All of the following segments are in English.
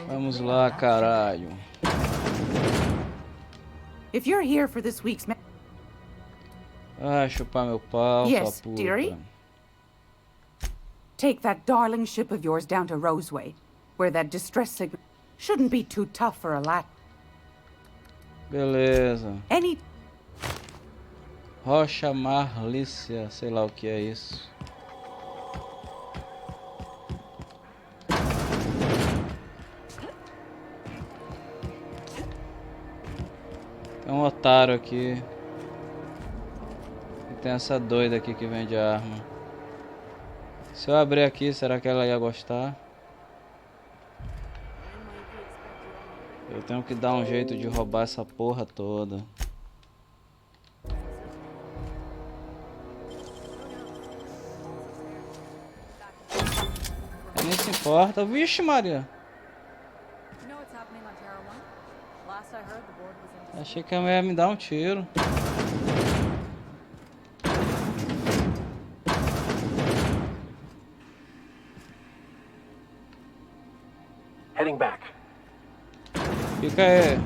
Vamos lá, caralho. If you're here for this week's Ah, chupar meu pau, sua yes, puta. dearie. Take that darling ship of yours down to Roseway, where that distress signal shouldn't be too tough for a lad. Beleza. Any Rocha Marlícia, sei lá o que é isso. Tem um otário aqui. E tem essa doida aqui que vende arma. Se eu abrir aqui, será que ela ia gostar? Eu tenho que dar um jeito de roubar essa porra toda. Ela nem se importa. Vixe, Maria. Achei que ela ia me dar um tiro. Heading back. Fica aí.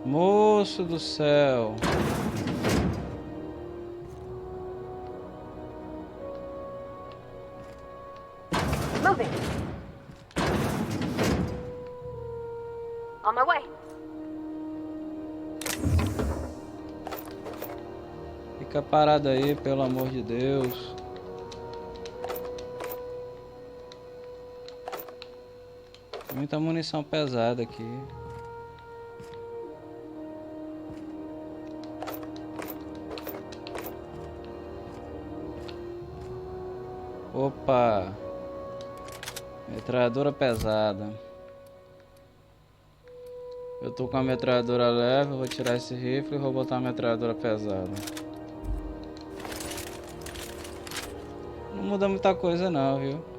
Moço do céu. Moving. On my way. Fica parado aí, pelo amor de Deus. Muita munição pesada aqui. Opa! Metralhadora pesada. Eu tô com a metralhadora leve, eu vou tirar esse rifle e vou botar a metralhadora pesada. Não muda muita coisa não, viu?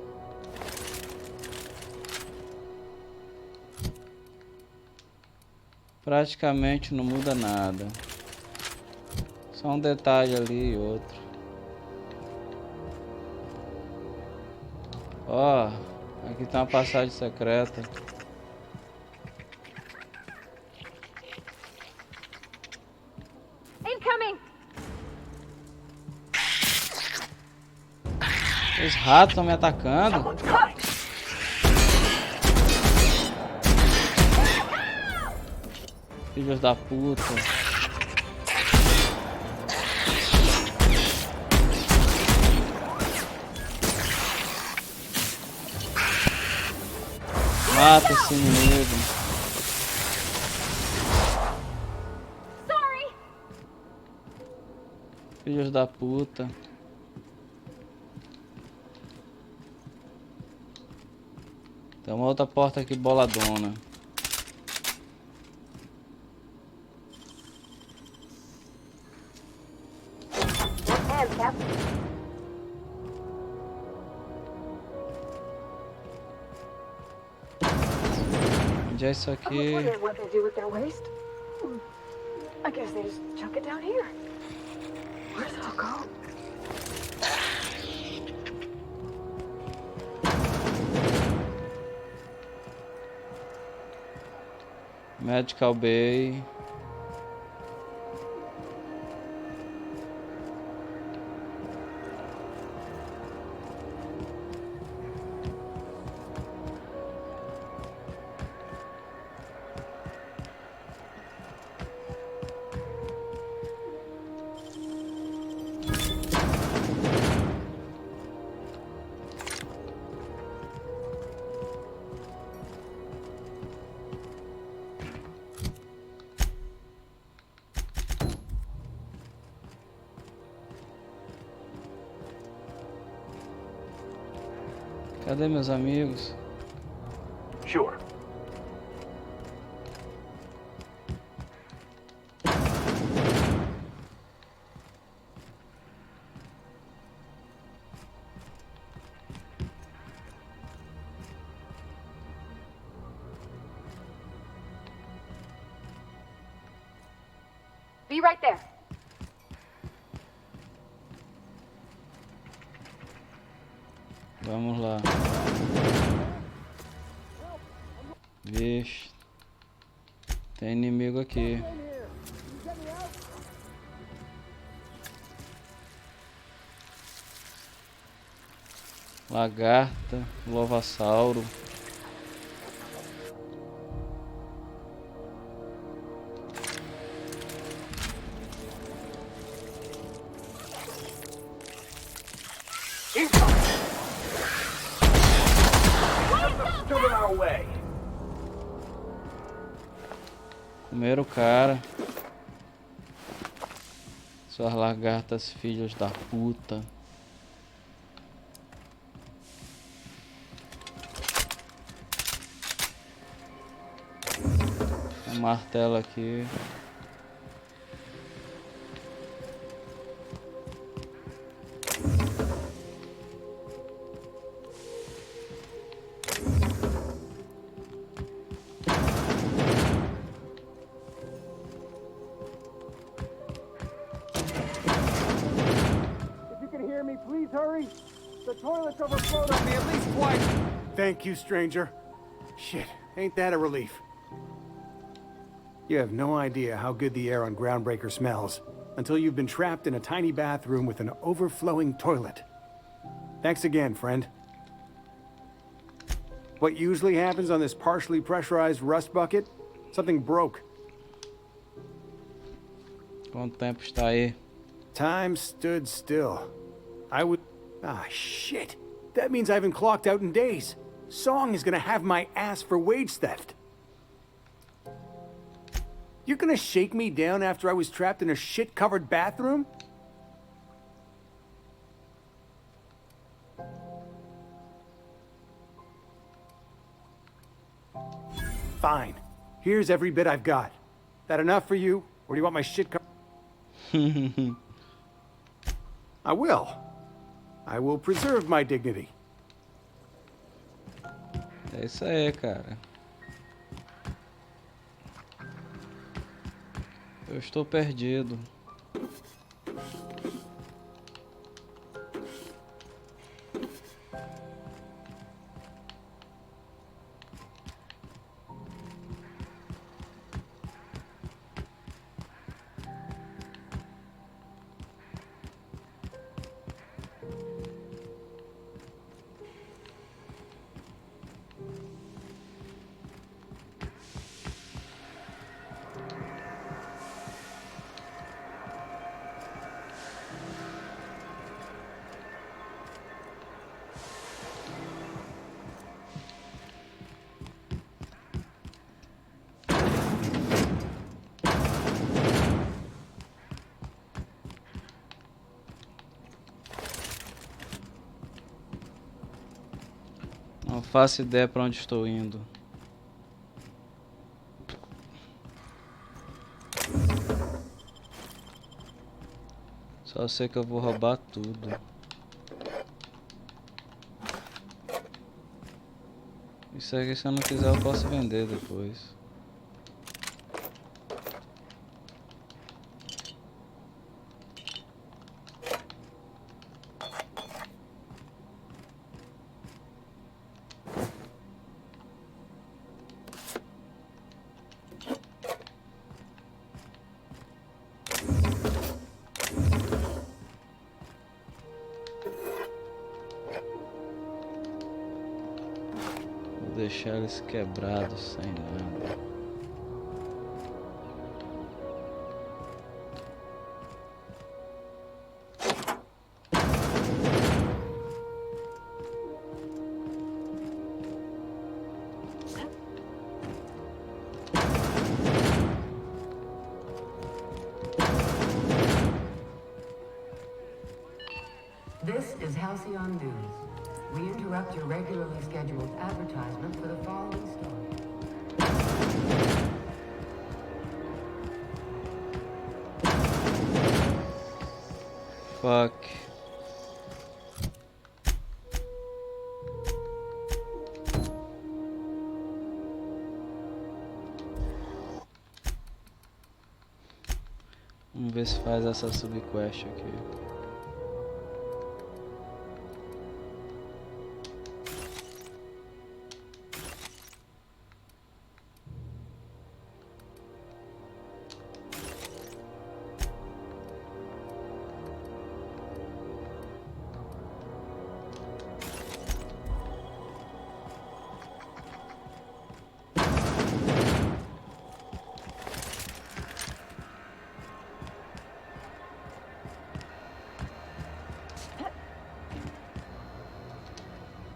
Praticamente não muda nada. Só um detalhe ali e outro. Ó, aqui tem uma passagem secreta. Incoming. Os ratos estão me atacando. Someone's coming. Filhos da puta. Mata esse inimigo. Sorry. Filhos da puta. Tem uma outra porta aqui boladona. And Cap. Onde é isso I was aqui? wondering what they do with their waste. I guess they just chuck it down here. Where's it all go? Medical Bay. Cadê meus amigos? Sure. Be right there. Vamos lá. Vixe. Tem inimigo aqui. Lagarta, lobassauro. Stood in our way. Comeram o cara. Suas lagartas, filhos da puta. Um martelo aqui. If you can hear me, please hurry. The toilet's overflowed on me at least twice. Thank you, stranger. Shit, ain't that a relief? You have no idea how good the air on Groundbreaker smells until you've been trapped in a tiny bathroom with an overflowing toilet. Thanks again, friend. What usually happens on this partially pressurized rust bucket? Something broke. Quanto tempo está aí? Time stood still. I would... Ah, shit. That means I haven't clocked out in days. Song is gonna have my ass for wage theft. You're gonna shake me down after I was trapped in a shit-covered bathroom? Fine. Here's every bit I've got. That enough for you? Or do you want my shit covered? I will. I will preserve my dignity. É isso aí, cara. Eu estou perdido. Não faço ideia para onde estou indo. Só sei que eu vou roubar tudo. Isso aqui, se eu não quiser, eu posso vender depois. Vou deixar eles quebrados sem nada. This is Halcyon News. We interrupt your regularly scheduled advertisement for the following story. Fuck. Vamos ver se faz essa subquest aqui.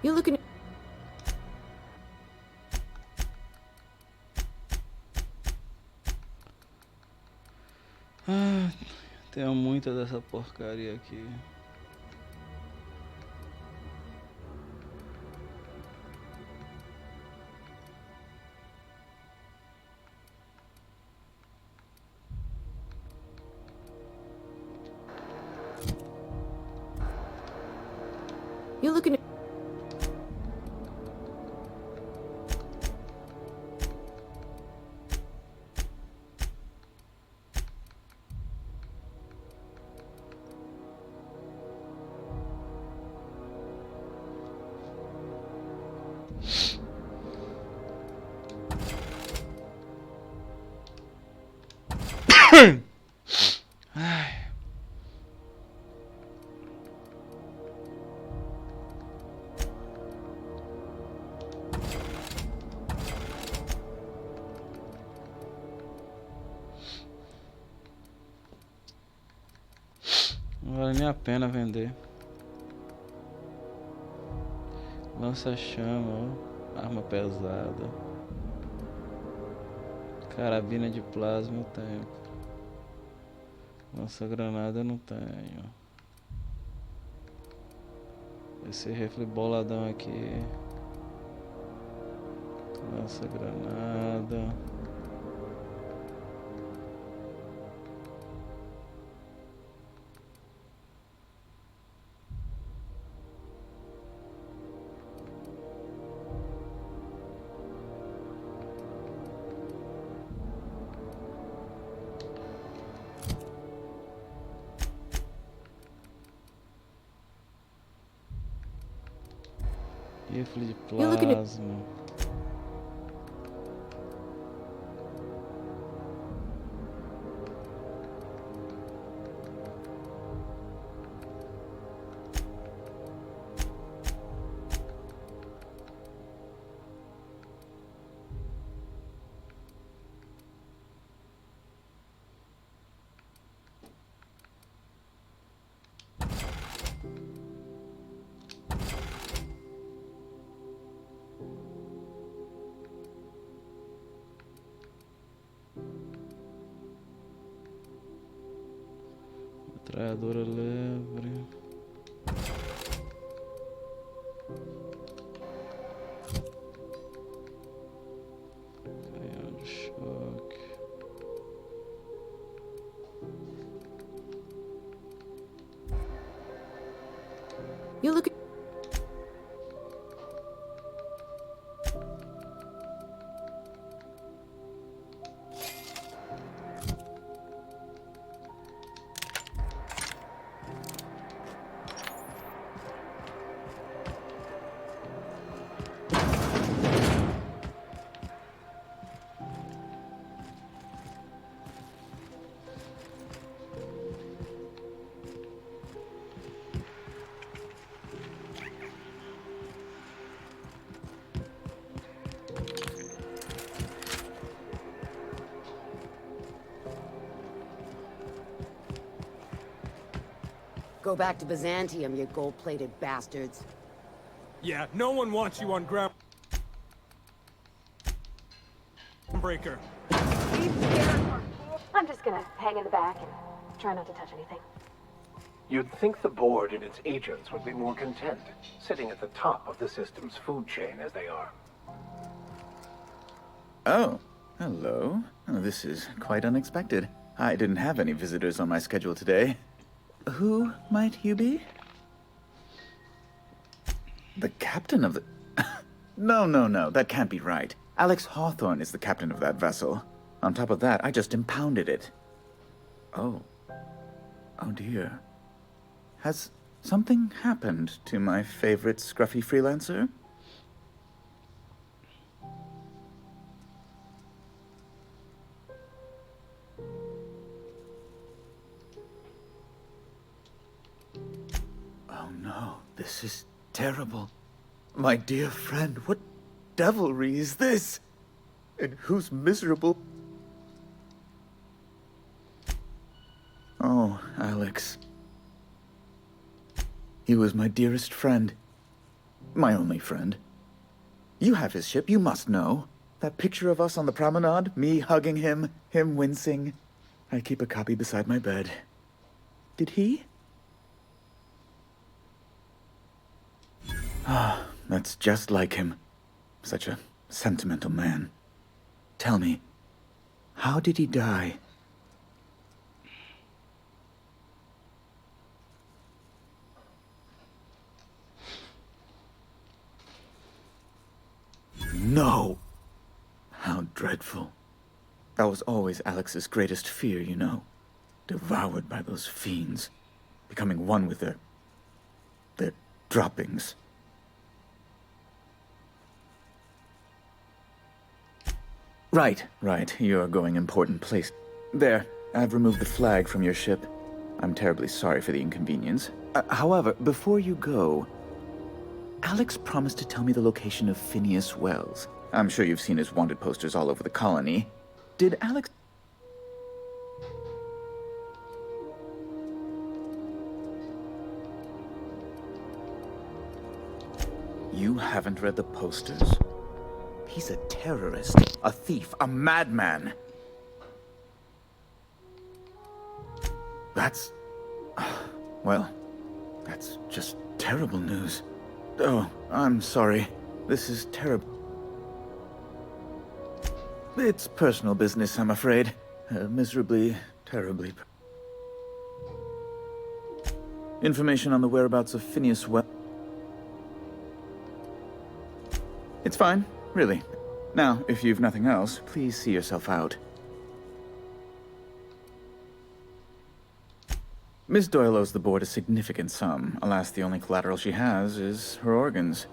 You looking? Ah, tenho muita dessa porcaria aqui. You looking? Ai. Não vale nem a pena vender. Lança-chama, ó. Arma pesada. Carabina de plasma eu tenho. Lança-granada eu não tenho. Esse rifle boladão aqui. Lança-granada. Rifle de plasma. Metralhadora leve. Canhão de choque. You looking? Go back to Byzantium, you gold-plated bastards. Yeah, no one wants you on ground. Breaker. I'm just gonna hang in the back and try not to touch anything. You'd think the board and its agents would be more content, sitting at the top of the system's food chain as they are. Oh, hello. Oh, this is quite unexpected. I didn't have any visitors on my schedule today. Who might you be? The captain of the... No, that can't be right. Alex Hawthorne is the captain of that vessel. On top of that, I just impounded it. Oh. Oh dear. Has something happened to my favorite scruffy freelancer? Oh no, this is terrible. My dear friend, what devilry is this? And whose miserable... Oh, Alex. He was my dearest friend. My only friend. You have his ship, you must know. That picture of us on the promenade, me hugging him, him wincing. I keep a copy beside my bed. Did he? Ah, that's just like him. Such a sentimental man. Tell me, how did he die? No! How dreadful. That was always Alex's greatest fear, you know. Devoured by those fiends. Becoming one with their droppings. Right. You're going important place. There, I've removed the flag from your ship. I'm terribly sorry for the inconvenience. However, before you go, Alex promised to tell me the location of Phineas Wells. I'm sure you've seen his wanted posters all over the colony. Did Alex... You haven't read the posters. He's a terrorist, a thief, a madman. That's... well, that's just terrible news. Oh, I'm sorry. This is terrible. It's personal business, I'm afraid. Miserably, terribly. Information on the whereabouts of Phineas Wells. It's fine, really. Now, if you've nothing else, please see yourself out. Miss Doyle owes the board a significant sum. Alas, the only collateral she has is her organs.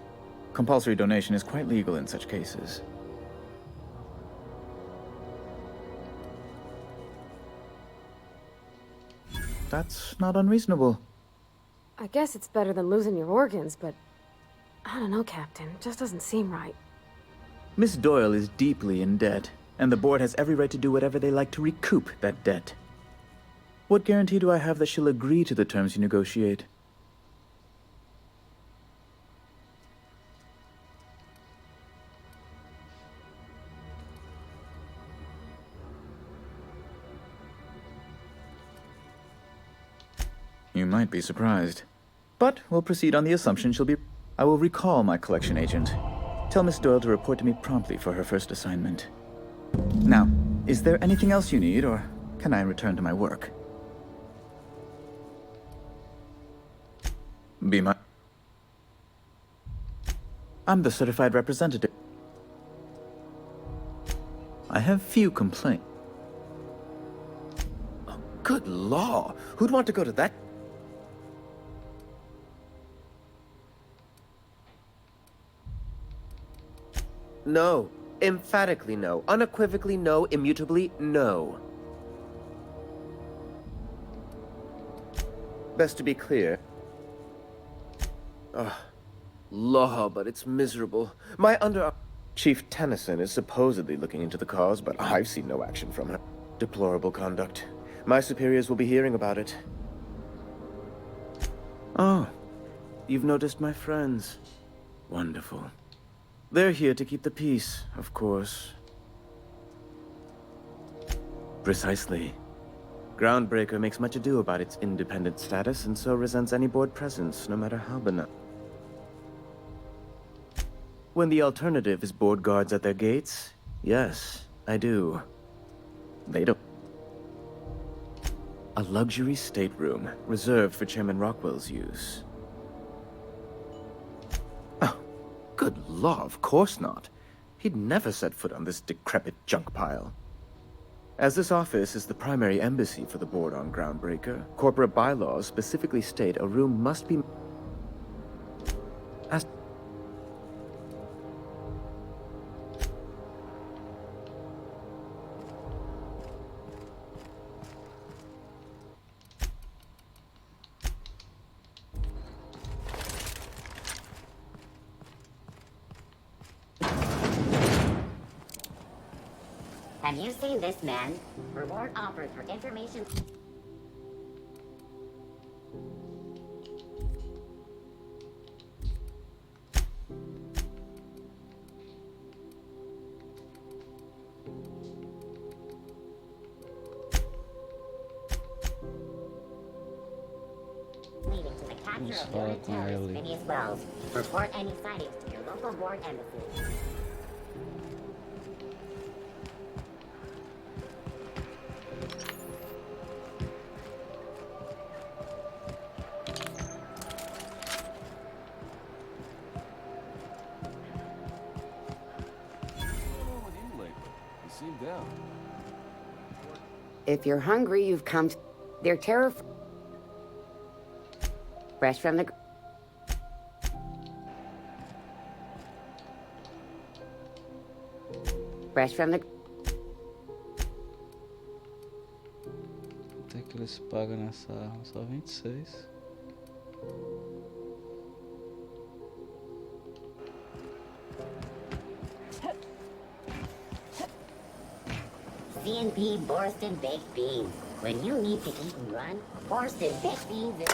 Compulsory donation is quite legal in such cases. That's not unreasonable. I guess it's better than losing your organs, but I don't know, Captain. It just doesn't seem right. Miss Doyle is deeply in debt, and the board has every right to do whatever they like to recoup that debt. What guarantee do I have that she'll agree to the terms you negotiate? You might be surprised. But we'll proceed on the assumption she'll be... I will recall my collection agent. Tell Miss Doyle to report to me promptly for her first assignment. Now, is there anything else you need, or can I return to my work? Be my... I'm the certified representative. I have few complaints. Oh, good law! Who'd want to go to that? No. Emphatically no. Unequivocally no. Immutably no. Best to be clear. Law, but it's miserable. My Chief Tennyson is supposedly looking into the cause, but I've seen no action from her. Deplorable conduct. My superiors will be hearing about it. Oh, you've noticed my friends. Wonderful. They're here to keep the peace, of course. Precisely. Groundbreaker makes much ado about its independent status, and so resents any board presence, no matter how benign. When the alternative is board guards at their gates, yes, I do. They don't. A luxury stateroom, reserved for Chairman Rockwell's use. Oh, good law, of course not. He'd never set foot on this decrepit junk pile. As this office is the primary embassy for the board on Groundbreaker, corporate bylaws specifically state a room must be... As Have you seen this man? Reward offered for information. of your Fala com terrorist ele. Phineas Wells. Report any sightings to your local board embassy. If you're hungry, you've come to... They're fresh from the... Fresh from the... Até que eles pagam nessa arma, só 26. CNP Borston Baked Beans. When you need to eat and run, Borston Baked Beans is...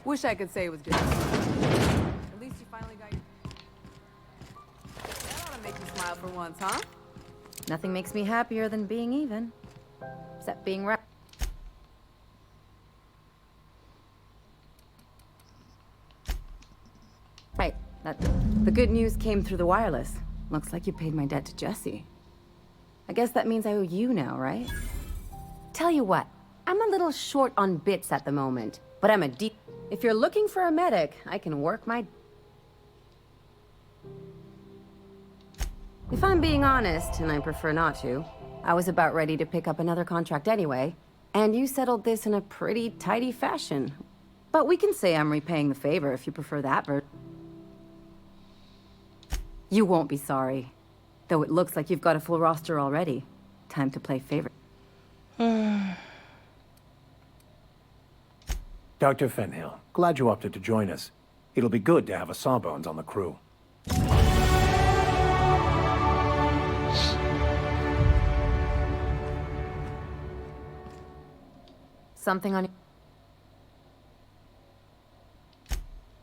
Wish I could say it was good. At least you finally got your... That ought to make you smile for once, huh? Nothing makes me happier than being even. Except being right. Right. The good news came through the wireless. Looks like you paid my debt to Jesse. I guess that means I owe you now, right? Tell you what, I'm a little short on bits at the moment, but I'm a deep... If you're looking for a medic, I can work my... If I'm being honest, and I prefer not to, I was about ready to pick up another contract anyway, and you settled this in a pretty tidy fashion. But we can say I'm repaying the favor if you prefer that version. You won't be sorry. Though it looks like you've got a full roster already. Time to play favorite. Dr. Fenhill, glad you opted to join us. It'll be good to have a Sawbones on the crew. Something on...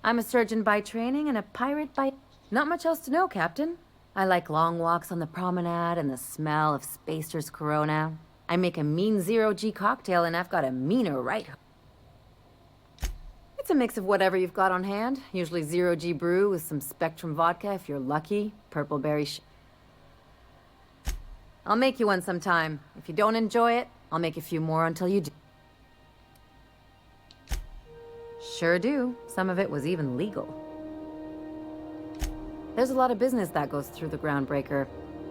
I'm a surgeon by training and a pirate by... Not much else to know, Captain. I like long walks on the promenade and the smell of Spacer's Corona. I make a mean zero-G cocktail and I've got a meaner right hook. It's a mix of whatever you've got on hand. Usually zero-G brew with some Spectrum vodka if you're lucky. Purple berry I'll make you one sometime. If you don't enjoy it, I'll make a few more until you do. Sure do. Some of it was even legal. There's a lot of business that goes through the Groundbreaker.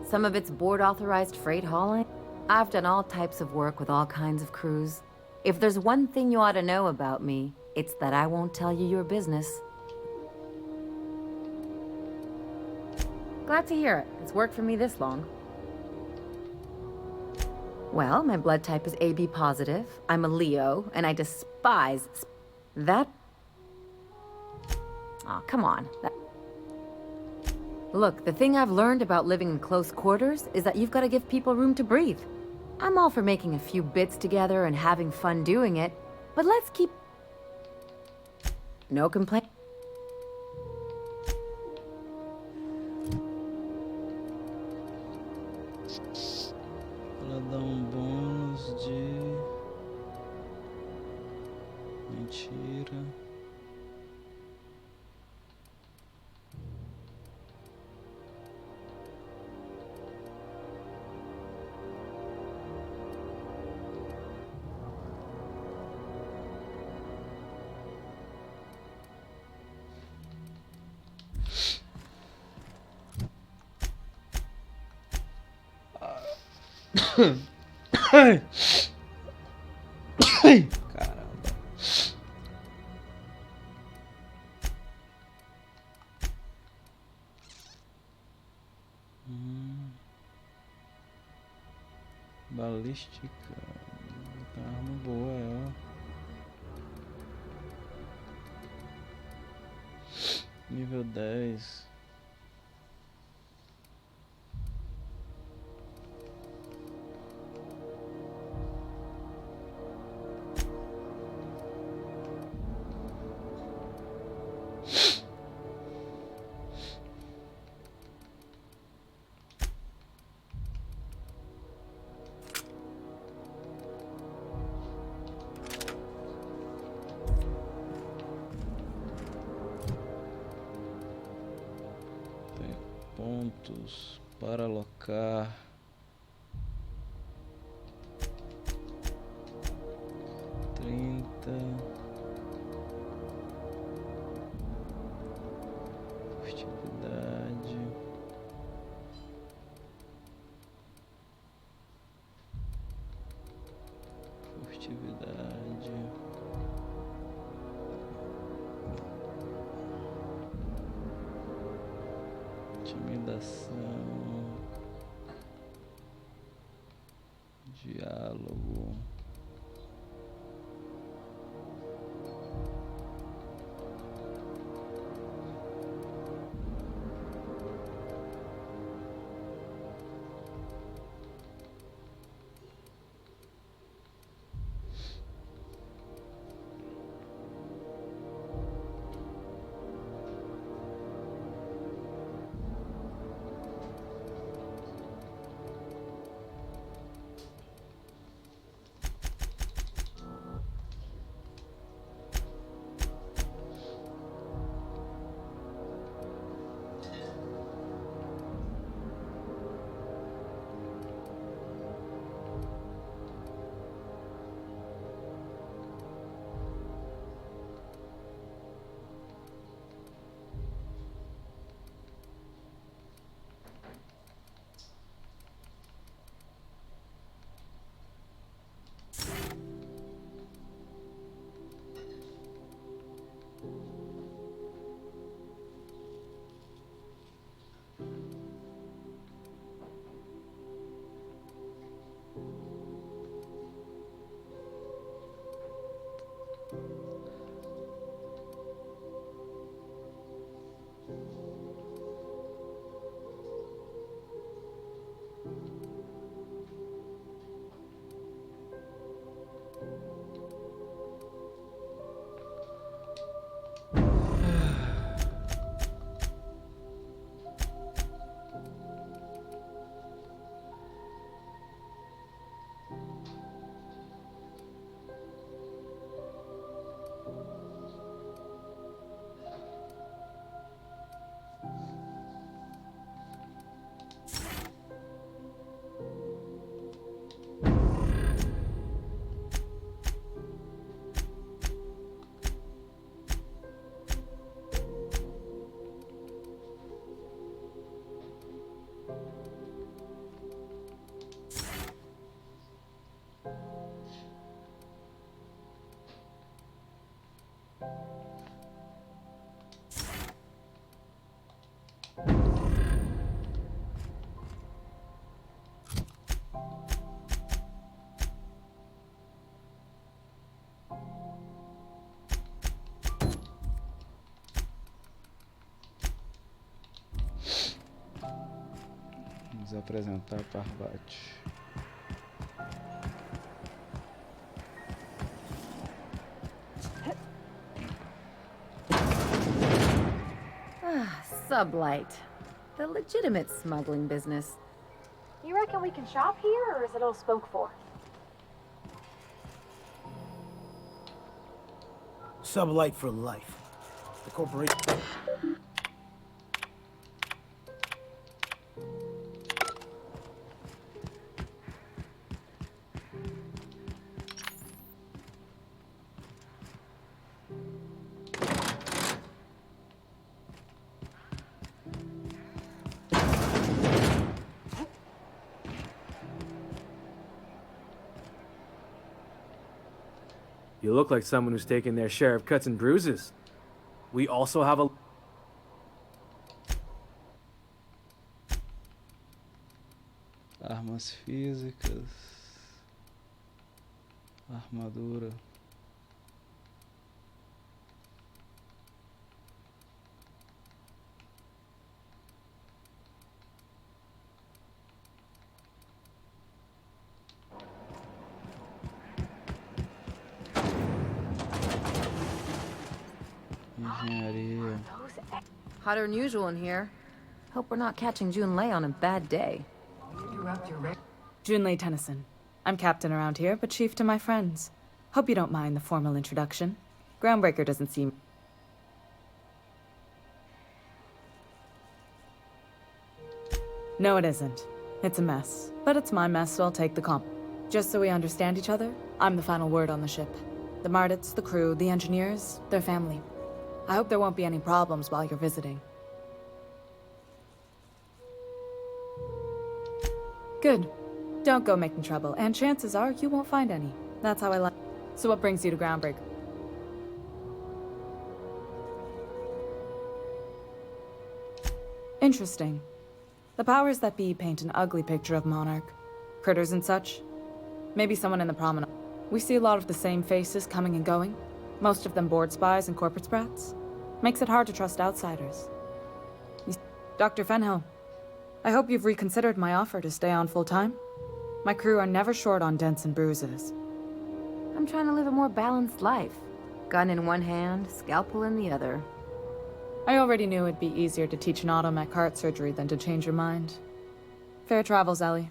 Some of it's board-authorized freight hauling. I've done all types of work with all kinds of crews. If there's one thing you ought to know about me, it's that I won't tell you your business. Glad to hear it. It's worked for me this long. Well, my blood type is AB positive. I'm a Leo, and I despise that. Aw, come on. Look, the thing I've learned about living in close quarters is that you've got to give people room to breathe. I'm all for making a few bits together and having fun doing it, but let's keep... No complaint. Ela dá bônus de... Mentira. Ai. Caramba. Balística. Tá uma arma boa, ó. Nível 10. pontos para alocar. Festividade. Festividade. Intimidação. Diálogo. Vamos apresentar Parvati. Sublight. The legitimate smuggling business. You reckon we can shop here, or is it all spoke for? Sublight for life. The corporation. You look like someone who's taken their share of cuts and bruises. We also have a... Armas físicas. Armadura. Engenharia. Hotter than usual in here. Hope we're not catching Junlei on a bad day. Junlei Tennyson. I'm captain around here, but chief to my friends. Hope you don't mind the formal introduction. Groundbreaker doesn't seem... No, it isn't. It's a mess. But it's my mess, so I'll take the comp. Just so we understand each other, I'm the final word on the ship. The Mardits, the crew, the engineers, their family. I hope there won't be any problems while you're visiting. Good. Don't go making trouble, and chances are you won't find any. That's how I like. So what brings you to Groundbreaker? Interesting. The powers that be paint an ugly picture of Monarch. Critters and such. Maybe someone in the promenade. We see a lot of the same faces coming and going. Most of them board spies and corporate sprats. Makes it hard to trust outsiders. Dr. Fenhill, I hope you've reconsidered my offer to stay on full-time. My crew are never short on dents and bruises. I'm trying to live a more balanced life. Gun in one hand, scalpel in the other. I already knew it'd be easier to teach an automech heart surgery than to change your mind. Fair travels, Ellie.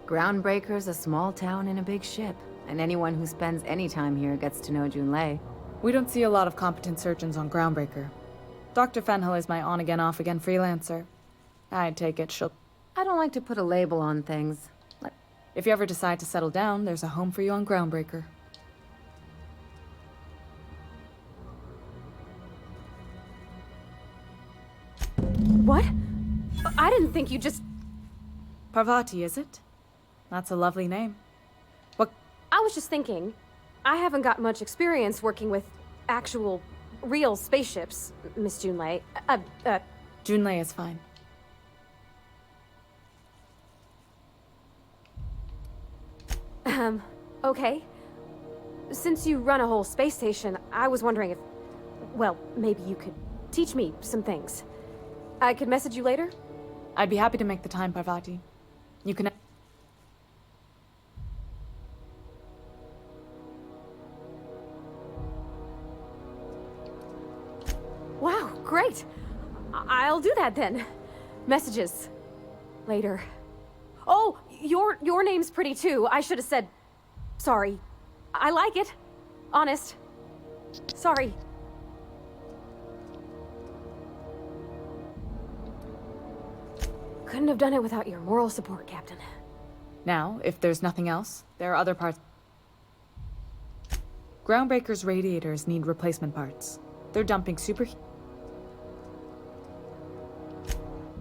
Groundbreaker's a small town in a big ship, and anyone who spends any time here gets to know Junlei. We don't see a lot of competent surgeons on Groundbreaker. Dr. Fenhill is my on-again, off-again freelancer. I'd take it she'll... I don't like to put a label on things. If you ever decide to settle down, there's a home for you on Groundbreaker. What? I didn't think you just... Parvati, is it? That's a lovely name. What? I was just thinking, I haven't got much experience working with actual, real spaceships, Miss Junlei. Junlei is fine. Okay. Since you run a whole space station, I was wondering if... Well, maybe you could teach me some things. I could message you later? I'd be happy to make the time, Parvati. You can... Wow, great! I'll do that then. Messages. Later. Oh, your name's pretty too. I should have said... Sorry. I like it. Honest. Sorry. Couldn't have done it without your moral support, Captain. Now, if there's nothing else, there are other parts. Groundbreaker's radiators need replacement parts. They're dumping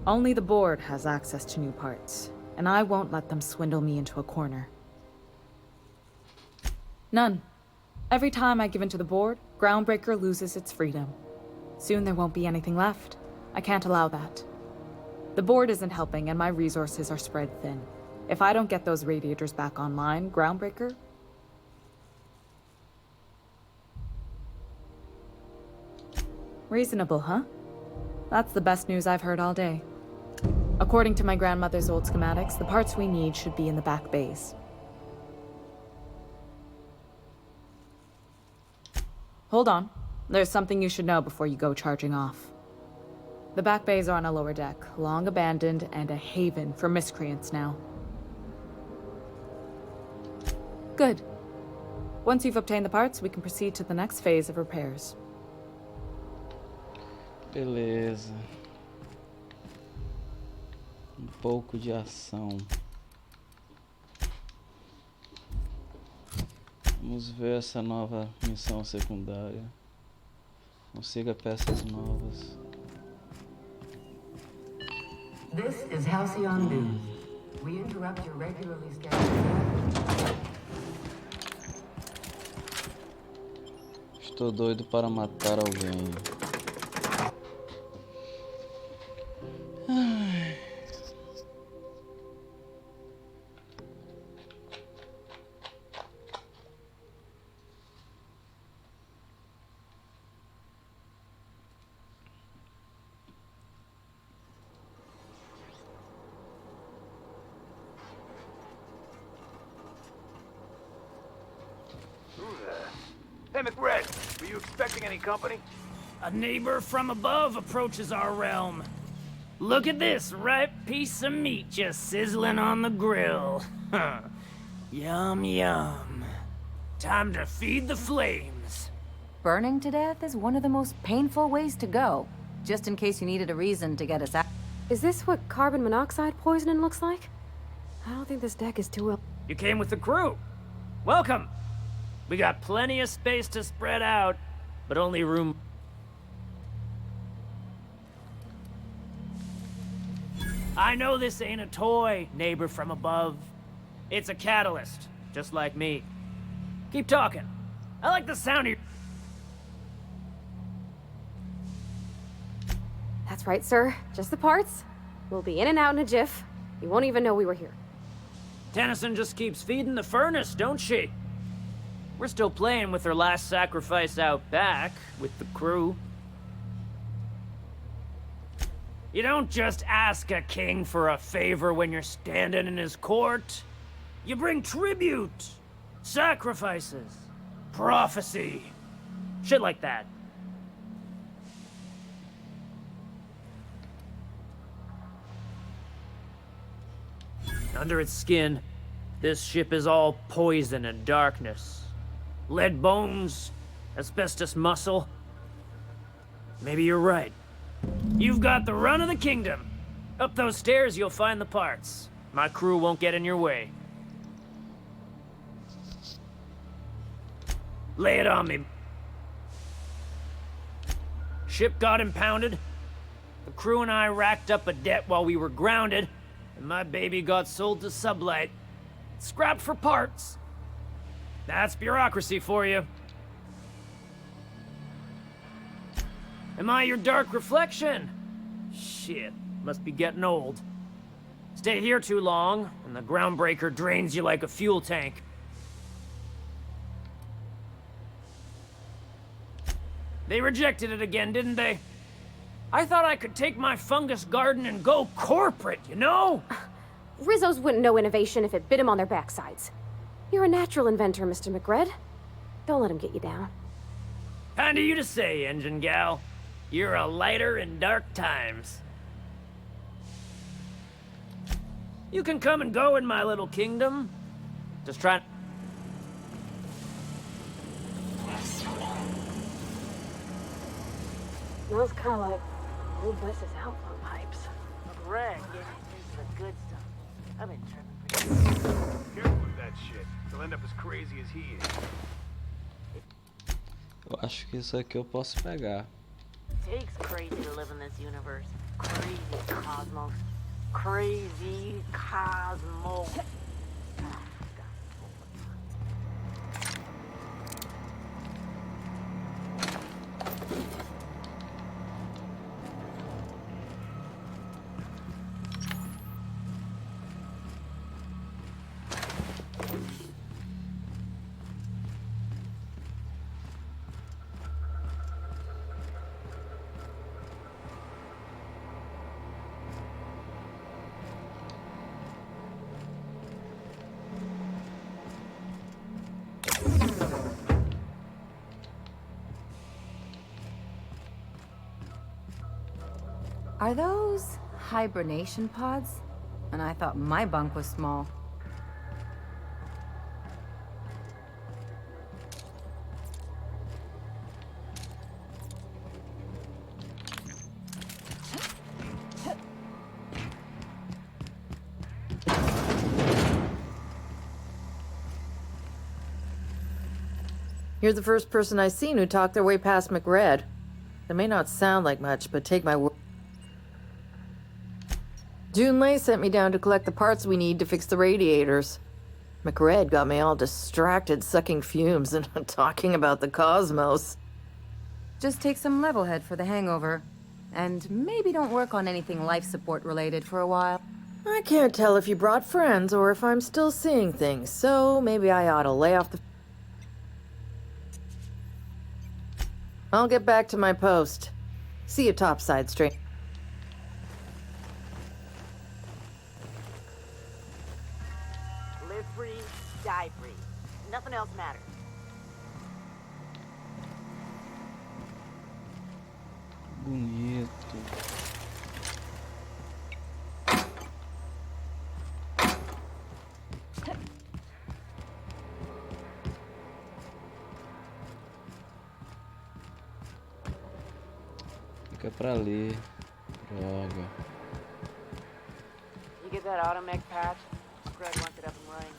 Only the board has access to new parts, and I won't let them swindle me into a corner. None. Every time I give in to the board, Groundbreaker loses its freedom. Soon there won't be anything left. I can't allow that. The board isn't helping, and my resources are spread thin. If I don't get those radiators back online, Groundbreaker... Reasonable, huh? That's the best news I've heard all day. According to my grandmother's old schematics, the parts we need should be in the back bays. Hold on. There's something you should know before you go charging off. The back bays are on a lower deck, long abandoned and a haven for miscreants now. Good. Once you've obtained the parts, we can proceed to the next phase of repairs. Beleza. Pouco de ação. Vamos ver essa nova missão secundária. Consiga peças novas. This is Halcyon News. We interrupt your regularly scheduled... Estou doido para matar alguém. Hey, McRed, were you expecting any company? A neighbor from above approaches our realm. Look at this ripe piece of meat just sizzling on the grill. Yum, yum. Time to feed the flames. Burning to death is one of the most painful ways to go. just in case you needed a reason to get us out. Is this what carbon monoxide poisoning looks like? I don't think this deck is too well. You came with the crew. Welcome. We got plenty of space to spread out, but only room. I know this ain't a toy, neighbor from above. It's a catalyst, just like me. Keep talking. I like the sound of your... That's right, sir. Just the parts. We'll be in and out in a jiff. You won't even know we were here. Tennyson just keeps feeding the furnace, don't she? We're still playing with her last sacrifice out back, with the crew. You don't just ask a king for a favor when you're standing in his court. You bring tribute, sacrifices, prophecy, shit like that. Under its skin, this ship is all poison and darkness. Lead bones, asbestos muscle. Maybe you're right. You've got the run of the kingdom. Up those stairs, you'll find the parts. My crew won't get in your way. Lay it on me. Ship got impounded. The crew and I racked up a debt while we were grounded, and my baby got sold to Sublight. Scrapped for parts. That's bureaucracy for you. Am I your dark reflection? Shit, must be getting old. Stay here too long, and the groundbreaker drains you like a fuel tank. They rejected it again, didn't they? I thought I could take my fungus garden and go corporate, you know? Rizzos wouldn't know innovation if it bit him on their backsides. You're a natural inventor, Mr. McRed. Don't let him get you down. Kind of you to say, engine gal. You're a lighter in dark times. You can come and go in my little kingdom. Just try... Smells kind of like old Wes's outlaw pipes. Greg getting into the good stuff. I've been tripping for years. Careful with that shit. You'll end up as crazy as he is. Eu acho que isso aqui eu posso pegar. Takes crazy to live in this universe. Crazy cosmos. Crazy cosmos. Are those hibernation pods? And I thought my bunk was small. You're the first person I've seen who talked their way past McRed. It may not sound like much, but take my word. June Lay sent me down to collect the parts we need to fix the radiators. McRed got me all distracted sucking fumes and talking about the cosmos. Just take some level head for the hangover. And maybe don't work on anything life support related for a while. I can't tell if you brought friends or if I'm still seeing things, so maybe I ought to lay off the... I'll get back to my post. See you topside, straight. Live free, die free. Nothing else matters. Bonito. é pra ali. Droga. You get that automech patch? Fred wants it up and running.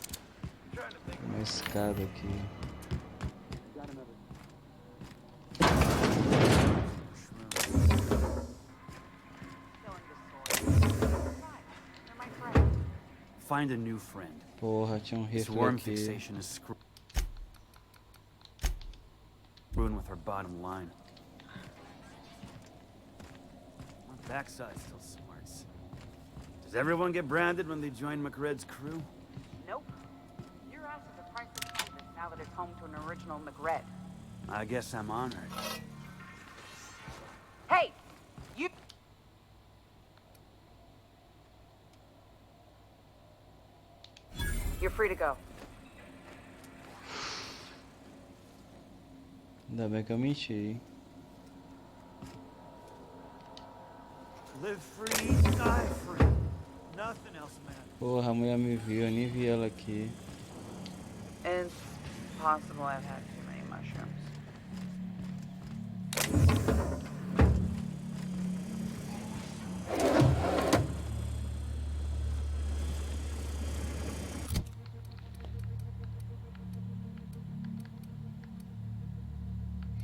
Uma escada aqui. Find a new friend. Porra, tinha This rifle worm aqui. fixation is screwing with her bottom line. My backside still smarts. Does everyone get branded when they join McRed's crew? Nope. Your ass is a priceless canvas now that it's home to an original McRed. I guess I'm honored. Hey! You... You're free to go. Ainda bem que eu menti, hein? Live free, die free. Nothing else matters. Porra, a mulher me viu, eu nem vi ela aqui. It's possible I've had too many mushrooms.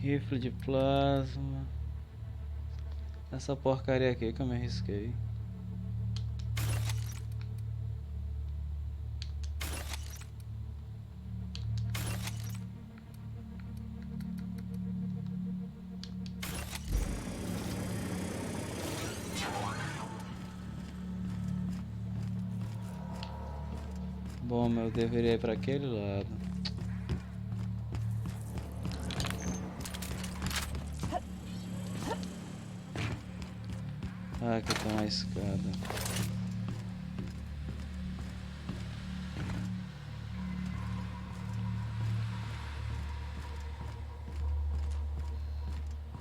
Rifle de plasma. Essa porcaria aqui que eu me arrisquei. Bom, eu deveria ir para aquele lado. Ah, aqui tem uma escada.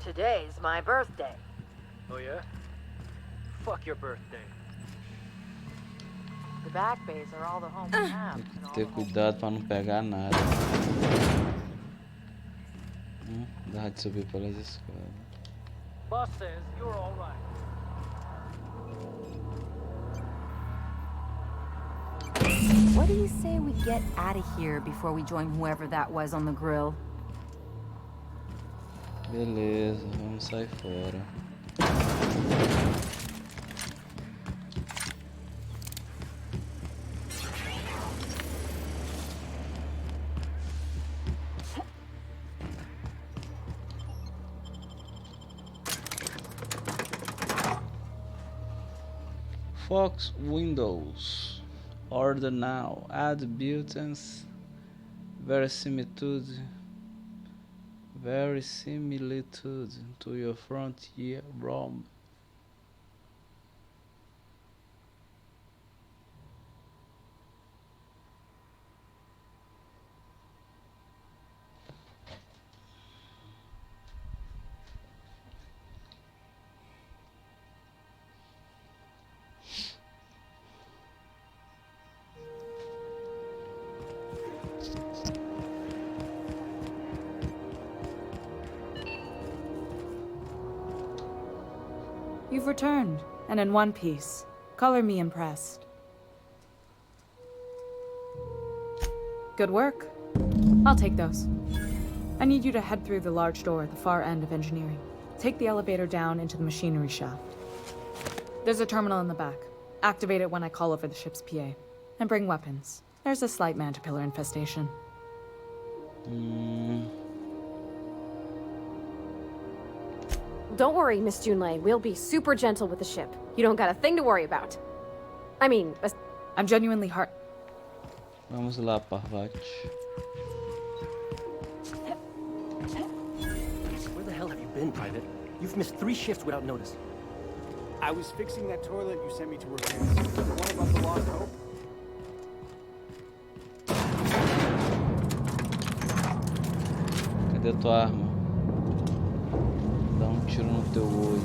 Today's my birthday. Oh yeah? Fuck your birthday. The back bays are all the home we have. Tem que ter cuidado para não pegar nada. Dá de subir pelas escadas. Boss says you're all right. What do you say we get out of here before we join whoever that was on the grill? Beleza, vamos sair fora. Fox Windows. Order now. Add buttons. Verisimilitude to your frontier ROM. You've returned, and in one piece. Color me impressed. Good work. I'll take those. I need you to head through the large door at the far end of engineering. Take the elevator down into the machinery shaft. There's a terminal in the back. Activate it when I call over the ship's PA. And bring weapons. There's a slight mantipillar infestation. Don't worry, Miss Junlei. We'll be super gentle with the ship. You don't got a thing to worry about. I mean, I'm genuinely heart. Vamos lá, Parvati. Where the hell have you been, Private? You've missed 3 shifts without notice. I was fixing that toilet you sent me to repair. The one about the lost hope? Cadê tua arma? Dá um tiro no teu olho.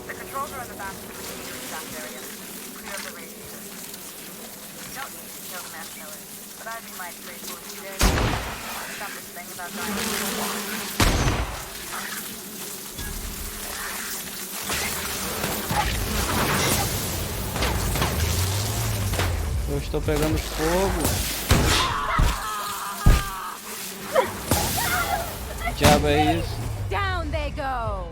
The controls are in the back of the machinery shaft area. Clear up the radiator. You don't need to kill the mass killers, but I'd be mighty grateful if you did. Stop this thing about dying. Eu estou pegando fogo. Que diabo é isso? Down they go.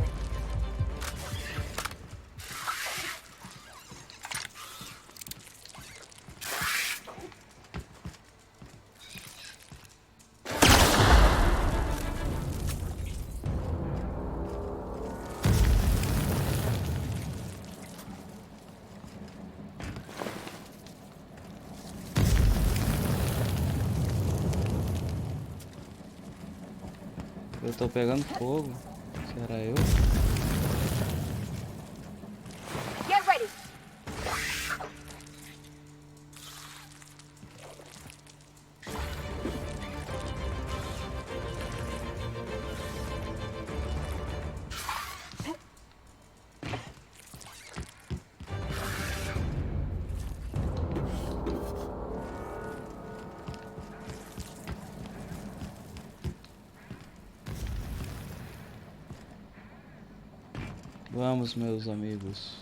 Eu tô pegando fogo. Será eu? Get ready. Vamos, meus amigos.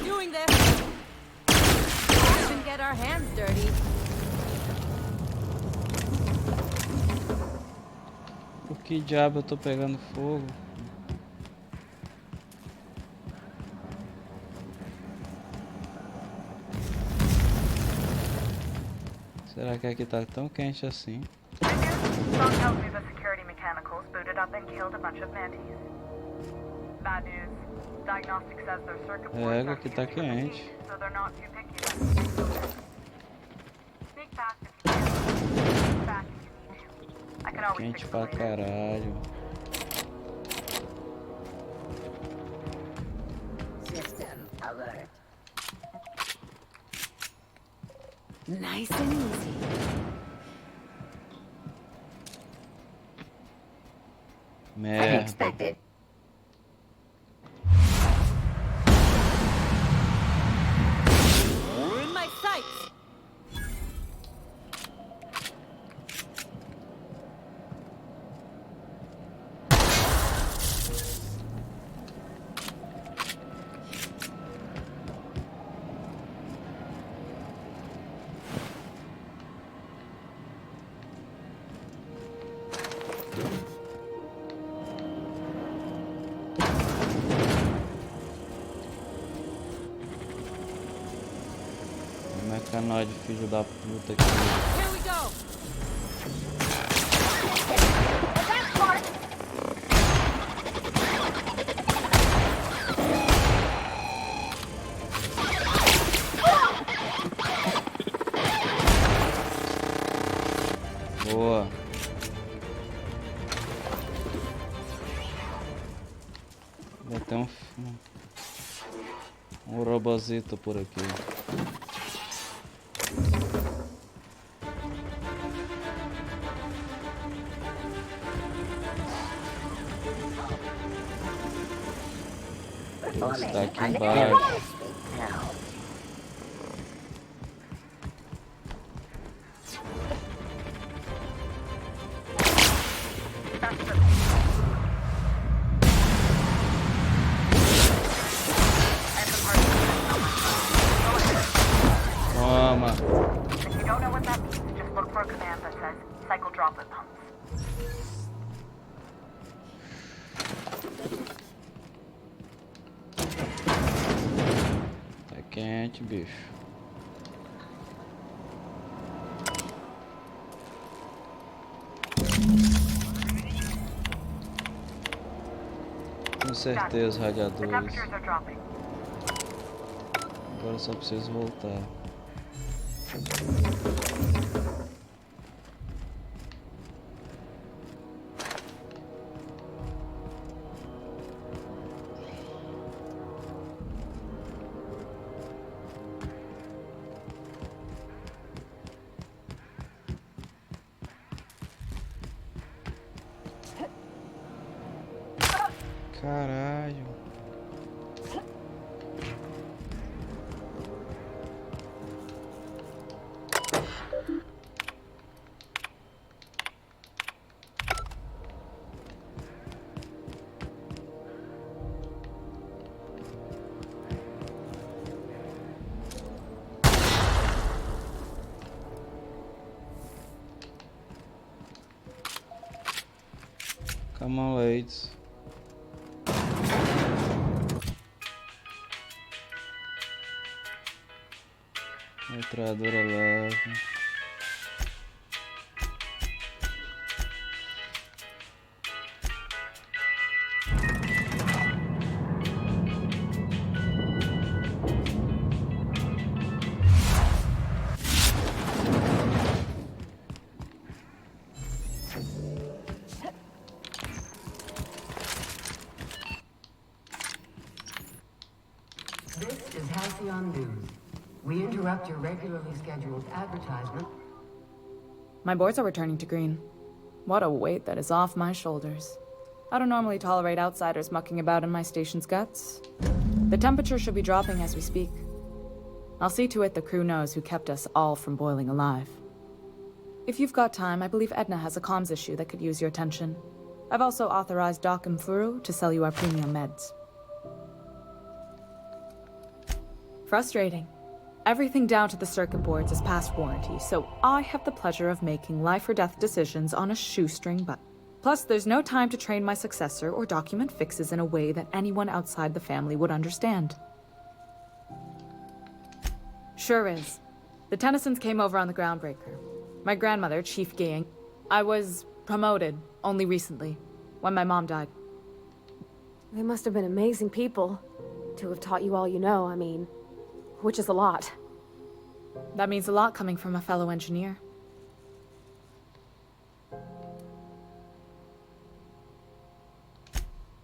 Doing this. We can get our hands dirty. Por que diabo eu tô pegando fogo? Será que aqui tá tão quente assim? Phone tells me the security mechanicals booted up and killed a bunch of mantis. Bad news. Diagnostic says their circuit boards are Aqui tá quente. so they're not too picky about it. Sneak back if you can. Sneak back if you need to. I can always Quente fix it pra later. caralho. System alert. Nice and easy. Merda. Unexpected. We're in my sights. Mecanóide, filho da puta aqui. Here we go. Boa. Vai ter um robozito por aqui. Está aqui embaixo. Toma. If you don't know what that means, just look for a command that says cycle droplet pumps. Tá quente, bicho. Com certeza, The radiadores. temperatures are dropping. Agora eu só preciso voltar. Caralho. Come on, ladies. Metralhadora leve. This is Halcyon News. We interrupt your regularly scheduled advertisement. My boards are returning to green. What a weight that is off my shoulders. I don't normally tolerate outsiders mucking about in my station's guts. The temperature should be dropping as we speak. I'll see to it the crew knows who kept us all from boiling alive. If you've got time, I believe Edna has a comms issue that could use your attention. I've also authorized Doc and Furu to sell you our premium meds. Frustrating. Everything down to the circuit boards is past warranty, so I have the pleasure of making life or death decisions on a shoestring button. Plus, there's no time to train my successor or document fixes in a way that anyone outside the family would understand. Sure is. The Tennysons came over on the Groundbreaker. My grandmother, Chief Gang. I was promoted only recently, when my mom died. They must have been amazing people to have taught you all you know, I mean, which is a lot. That means a lot coming from a fellow engineer.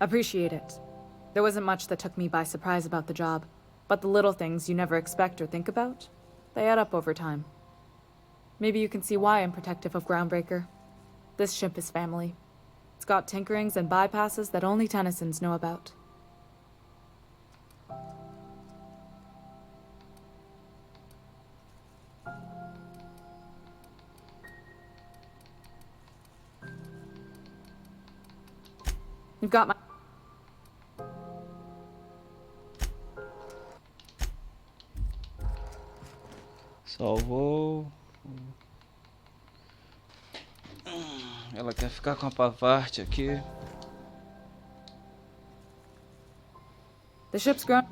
Appreciate it. There wasn't much that took me by surprise about the job, but the little things you never expect or think about, they add up over time. Maybe you can see why I'm protective of Groundbreaker. This ship is family. It's got tinkerings and bypasses that only Tennysons know about. You've got my... Salvou. Ela quer ficar com a Parvati aqui. The ship's grown...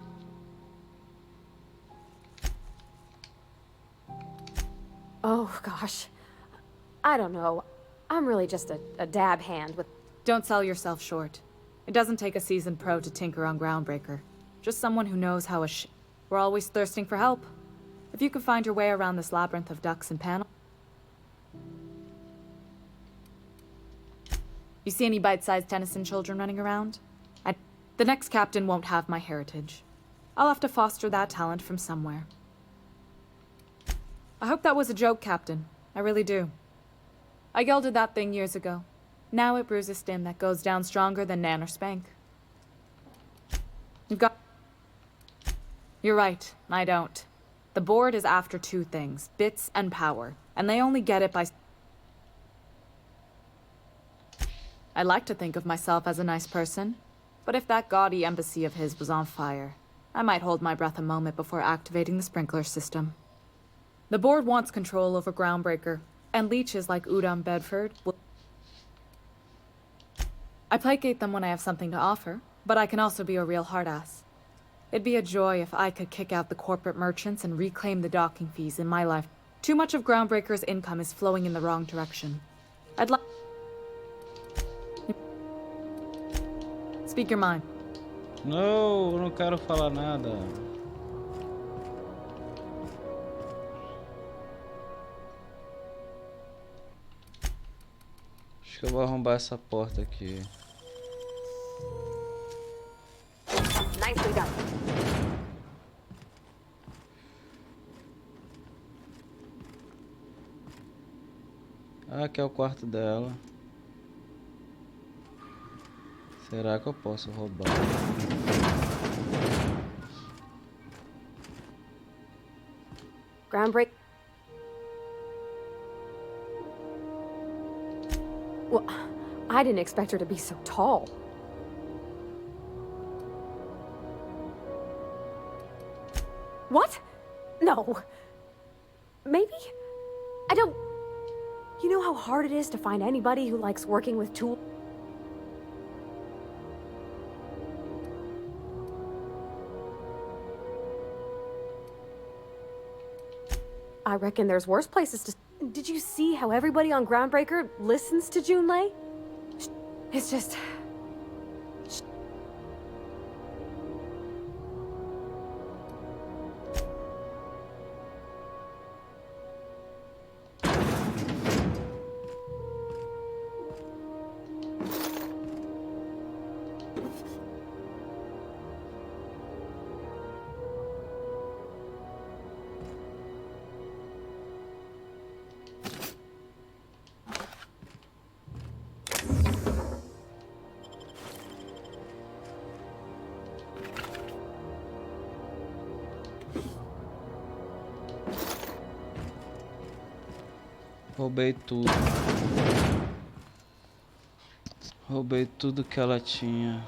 Oh, gosh. I don't know. I'm really just a dab hand with... Don't sell yourself short. It doesn't take a seasoned pro to tinker on Groundbreaker. Just someone who knows how a We're always thirsting for help. If you can find your way around this labyrinth of ducts and panels... You see any bite-sized Tennyson children running around? The next captain won't have my heritage. I'll have to foster that talent from somewhere. I hope that was a joke, Captain. I really do. I gelded that thing years ago. Now it brews a stim that goes down stronger than Nan or Spank. You've got... You're right, I don't. The board is after two things, bits and power, and they only get it by... I like to think of myself as a nice person, but if that gaudy embassy of his was on fire, I might hold my breath a moment before activating the sprinkler system. The board wants control over Groundbreaker, and leeches like Udom Bedford will... I placate them when I have something to offer, but I can also be a real hard-ass. It'd be a joy if I could kick out the corporate merchants and reclaim the docking fees in my life. Too much of Groundbreaker's income is flowing in the wrong direction. I'd like... Speak your mind. Não, eu não quero falar nada. Acho que eu vou arrombar essa porta aqui. Nicely done. Ah, aqui é o quarto dela. Será que eu posso roubar? Groundbreak. Well, I didn't expect her to be so tall. What? No. Maybe? I don't... You know how hard it is to find anybody who likes working with tools? I reckon there's worse places to... Did you see how everybody on Groundbreaker listens to Junlei? It's just... Roubei tudo. Roubei tudo que ela tinha.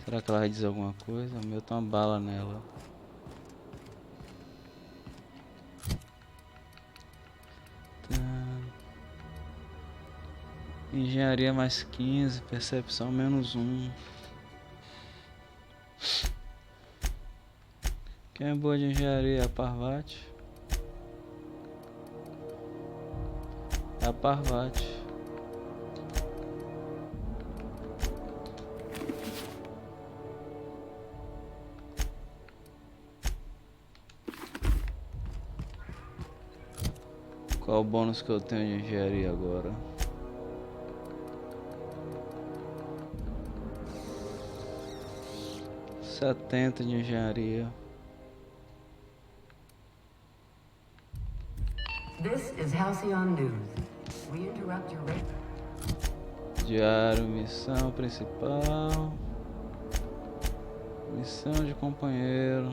Será que ela vai dizer alguma coisa? O meu tá uma bala nela. Engenharia mais 15, percepção menos 1. Quem é boa de engenharia? A Parvati. É a Parvati. Qual o bônus que eu tenho de engenharia agora? Setenta de engenharia. This is Halcyon News. We interrupt your Diário, missão principal. Missão de companheiro.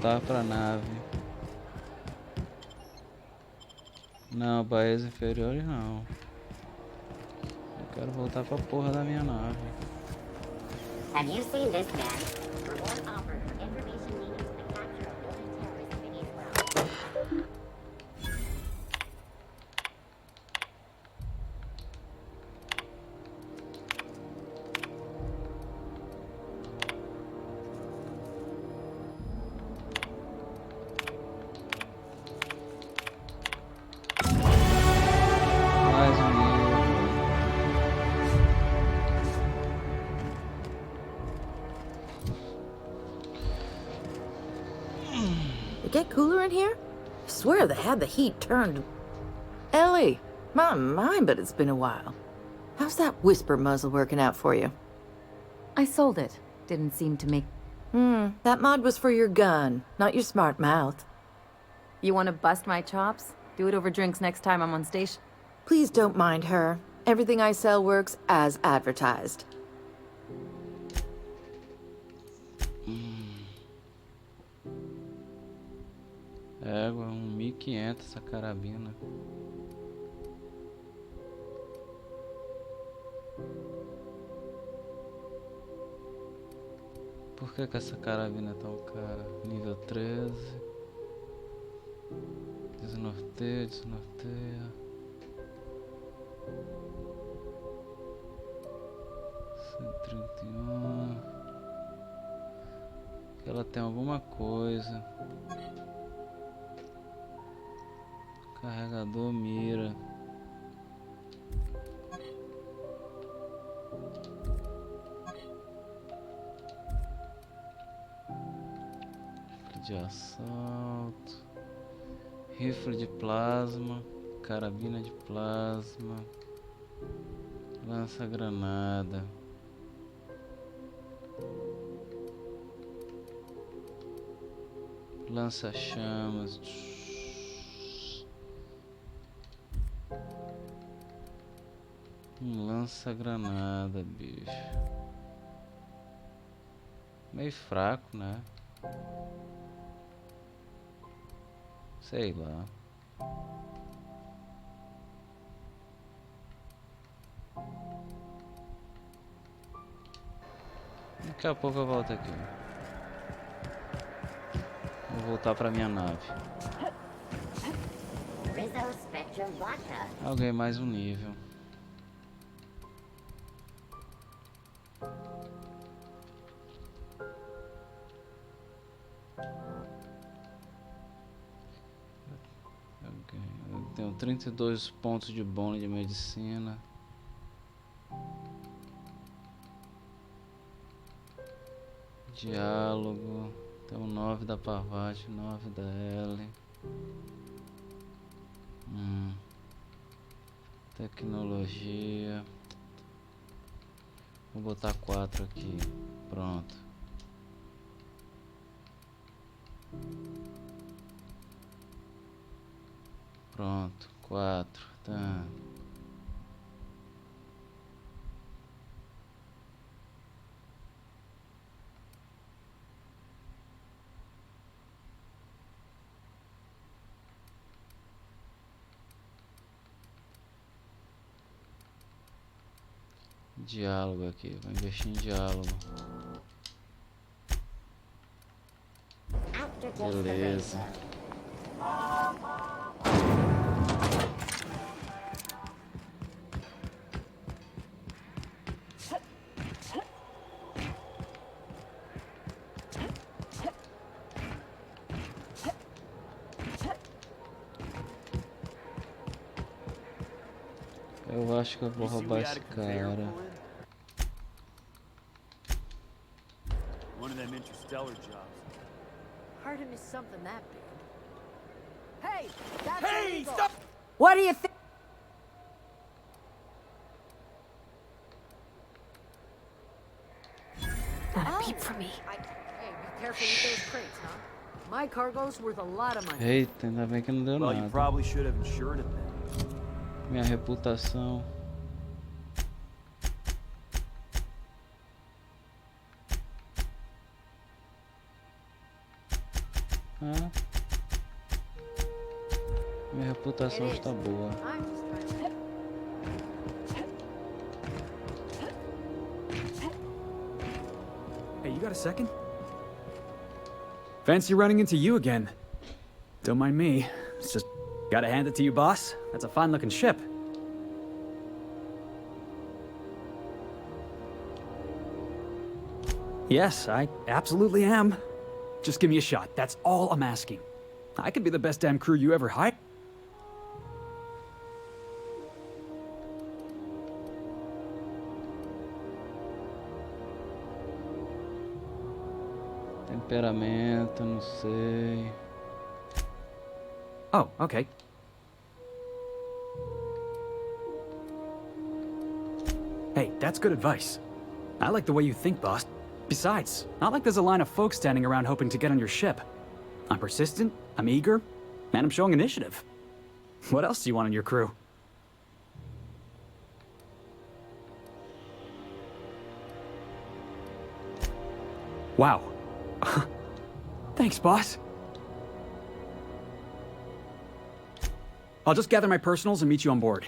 Voltar pra nave. Não, baías inferiores não. Eu quero voltar pra porra da minha nave. Have you seen this man? Reward offered for information needed for the capture of one terrorist city as well. It get cooler in here? I swear they had the heat turned. Ellie, my mind, but it's been a while. How's that whisper muzzle working out for you? I sold it. Didn't seem to make... That mod was for your gun, not your smart mouth. You want to bust my chops? Do it over drinks next time I'm on station. Please don't mind her. Everything I sell works as advertised. Égua, 1.500 essa carabina. Por que essa carabina é tão cara? Nível 13. Desnorteia, desnorteia. 131. Que ela tem alguma coisa. Carregador mira. Rifle de assalto. Rifle de plasma. Carabina de plasma. Lança-granada. Lança-chamas. Lança-granada, bicho. Meio fraco, né? Sei lá. Daqui a pouco eu volto aqui. Vou voltar pra minha nave. Alguém mais um nível. Eu tenho 32 pontos de bônus de medicina. Diálogo. Tem 9 da Parvati, 9 da L. Tecnologia. Vou botar 4 aqui. Pronto. Pronto, 4. Tá. Diálogo aqui, vou investir em diálogo. Beleza. Eu acho que eu vou roubar esse cara. One of them interstellar jobs. Hard to miss something that big. Hey, that's Hey, illegal. stop! What do you think? Not a peep from me. Hey, be careful with those crates, huh? My cargo's worth a lot of money. Eita, ainda bem que não deu Well, you nada. probably should have insured it then. Minha reputação. Ah. Minha reputação está boa. Hey, you got a second? Fancy running into you again. Don't mind me. It's just gotta hand it to you, boss. That's a fine-looking ship. Yes, I absolutely am. Just give me a shot. That's all I'm asking. I could be the best damn crew you ever hired. Temperamento, não sei. Oh, okay. Hey, that's good advice. I like the way you think, boss. Besides, not like there's a line of folks standing around hoping to get on your ship. I'm persistent, I'm eager, and I'm showing initiative. What else do you want on your crew? Wow. Thanks, boss. I'll just gather my personals and meet you on board.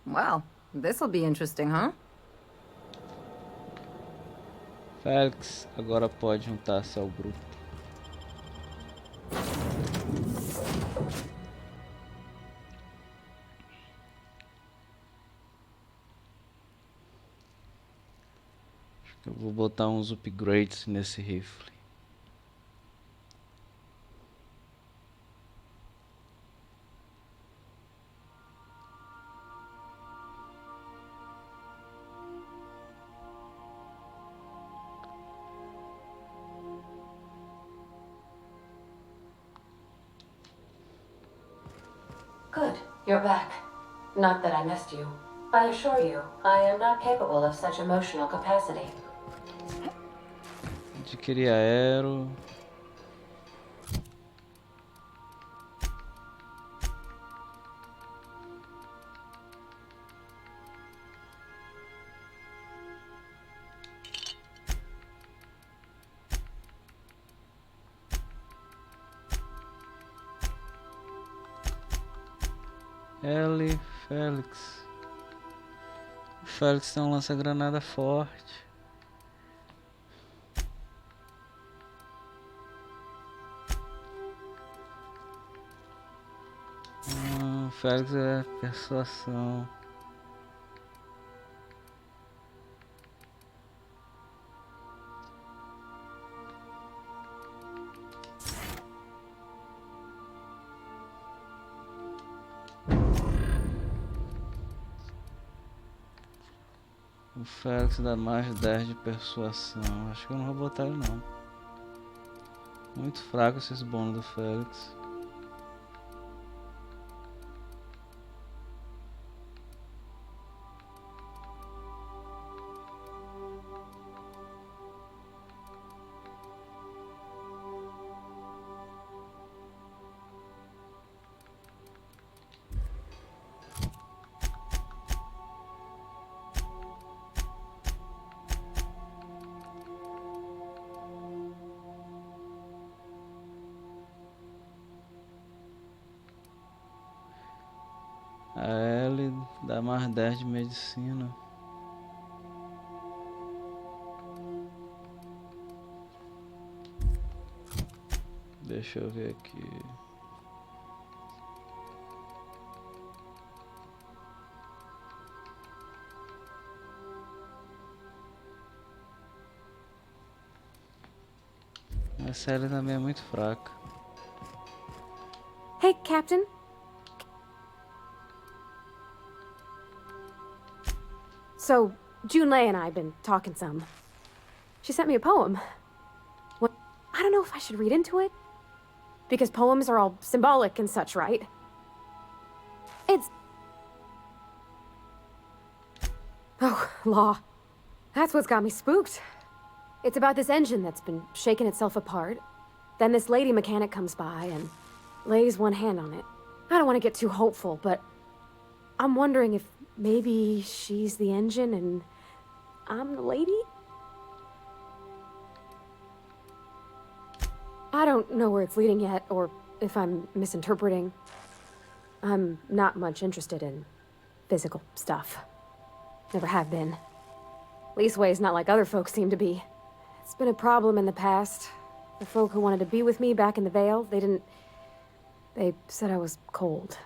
Well, this'll be interesting, huh? Félix agora pode juntar-se ao grupo. Acho que eu vou botar uns upgrades nesse rifle. Good, you're back. Not that I missed you. I assure you, I am not capable of such emotional capacity. Adquirir aero. L, Félix. O Félix tem um lança-granada forte. Félix é persuasão. O Félix dá mais 10 de persuasão. Acho que eu não vou botar ele não. Muito fraco esses bônus do Félix. A Ellie dá mais 10 de medicina. Deixa eu ver aqui. A série também é muito fraca. Hey, Captain. So, Junlei and I have been talking some. She sent me a poem. What? I don't know if I should read into it. Because poems are all symbolic and such, right? It's... Oh, law. That's what's got me spooked. It's about this engine that's been shaking itself apart. Then this lady mechanic comes by and lays one hand on it. I don't want to get too hopeful, but I'm wondering if maybe she's the engine and I'm the lady? I don't know where it's leading yet, or if I'm misinterpreting. I'm not much interested in physical stuff. Never have been. Leastways not like other folks seem to be. It's been a problem in the past. The folk who wanted to be with me back in the Vale, they said I was cold.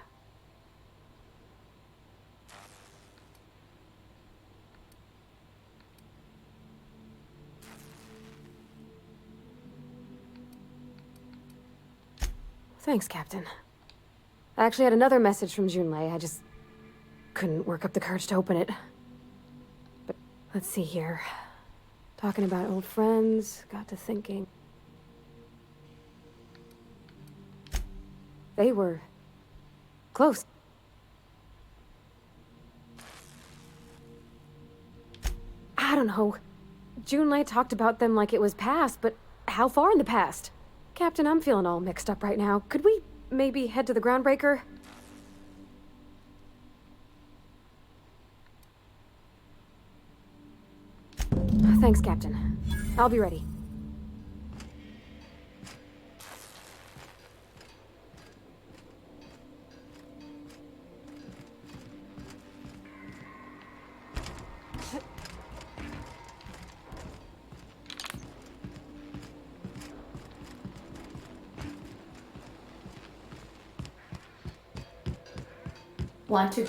Thanks, Captain. I actually had another message from Junlei. I just couldn't work up the courage to open it. But let's see here. Talking about old friends, got to thinking. They were close. I don't know. Junlei talked about them like it was past, but how far in the past? Captain, I'm feeling all mixed up right now. Could we maybe head to the groundbreaker? Thanks, Captain. I'll be ready. Want to?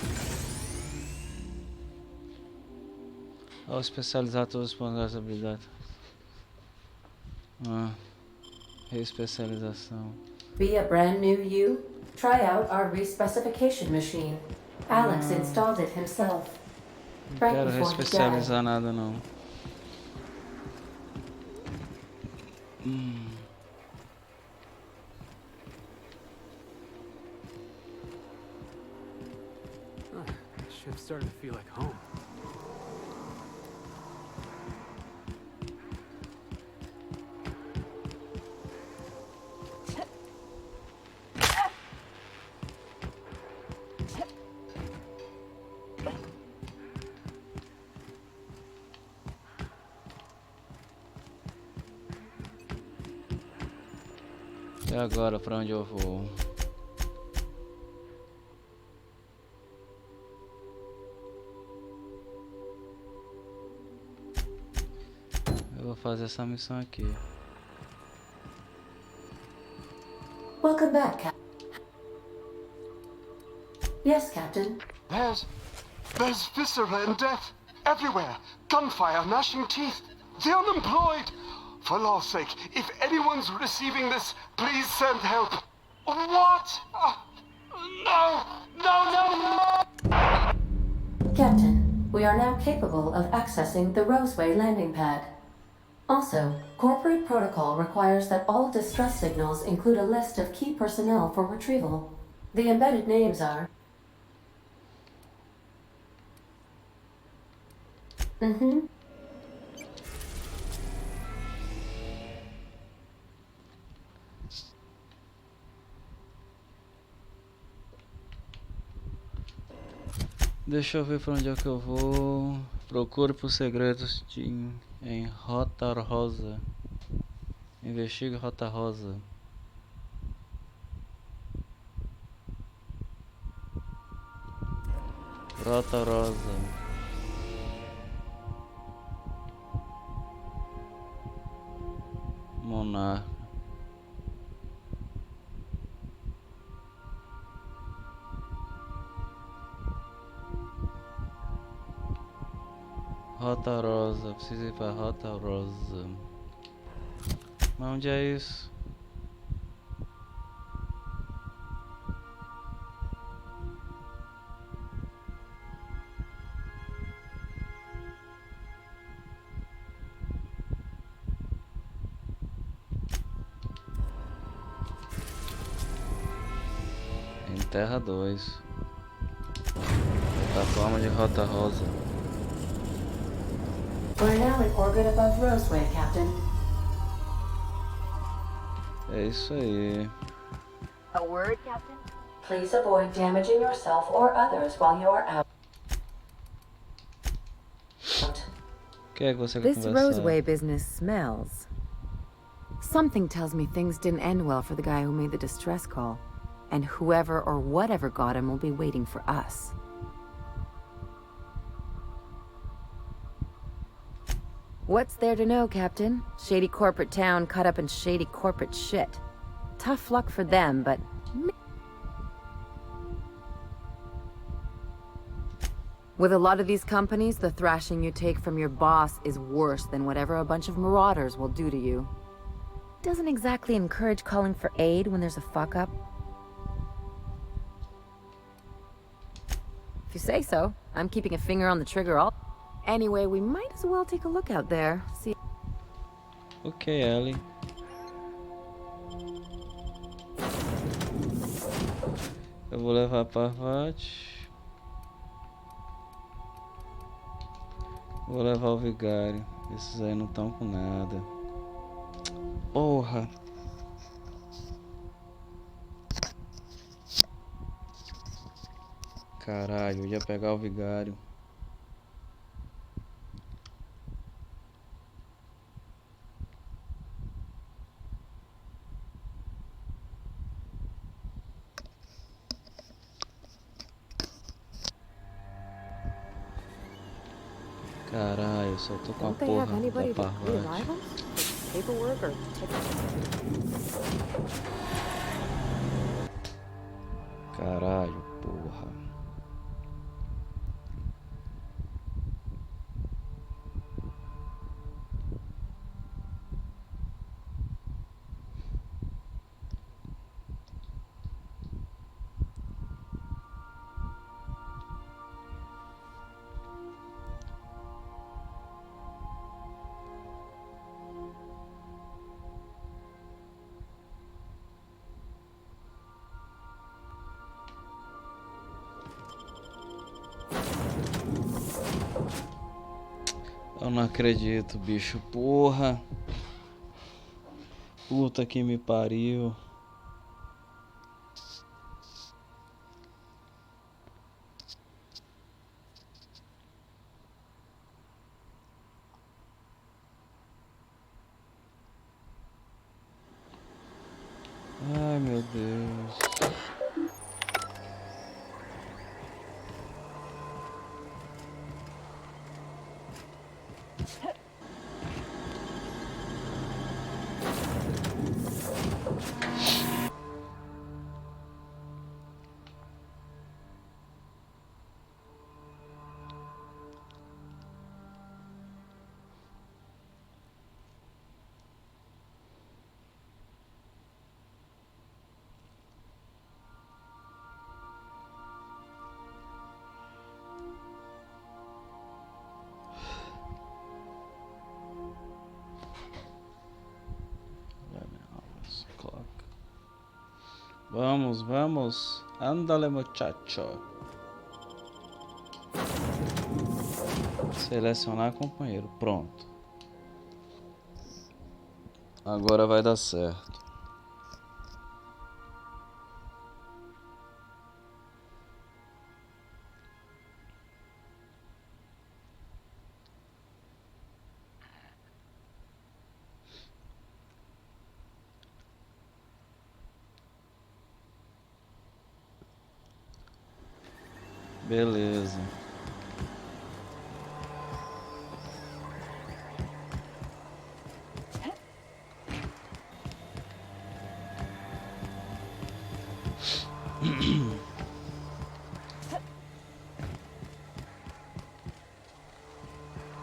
Ao especializar todos os pontos das habilidades. Reespecialização. Be a brand new you? Try out our respecification machine. Alex installed it himself. Não quero reespecializar nada não. Ship started to feel like home. E agora, pra onde eu vou? Eu vou fazer essa missão aqui. Welcome back, Cap. Yes, Captain. There's viscera and death everywhere. Gunfire, gnashing teeth. The unemployed. For law's sake, if anyone's receiving this, please send help. What? No! Captain, we are now capable of accessing the Roseway landing pad. Also, corporate protocol requires that all distress signals include a list of key personnel for retrieval. The embedded names are... Deixa eu ver pra onde é que eu vou. Procure por segredos em Rota Rosa. Investigue Rota Rosa. Rota Rosa. Monarca. Rota Rosa, preciso ir pra Rota Rosa. Mas onde é isso? Em Terra 2. Plataforma de Rota Rosa. We're now in orbit above Roseway, Captain. É isso aí. A word, Captain? Please avoid damaging yourself or others while you are out. Que é que você quer This conversar? Roseway business smells. Something tells me things didn't end well for the guy who made the distress call. And whoever or whatever got him will be waiting for us. What's there to know, Captain? Shady corporate town caught up in shady corporate shit. Tough luck for them, but... With a lot of these companies, the thrashing you take from your boss is worse than whatever a bunch of marauders will do to you. Doesn't exactly encourage calling for aid when there's a fuck-up. If you say so, I'm keeping a finger on the trigger all... Anyway, we might as well take a look out there. See. Ok, Ellie. Eu vou levar a Parvati. Vou levar o vigário. Esses aí não estão com nada. Porra! Caralho, eu ia pegar o vigário. Caralho, eu só tô com a porra da Parvati. Paperwork or Caralho, porra. Eu não acredito, bicho. Porra. Puta que me pariu. Ai, meu Deus. Vamos, vamos. Ándale, muchacho. Selecionar companheiro. Pronto. Agora vai dar certo. Beleza.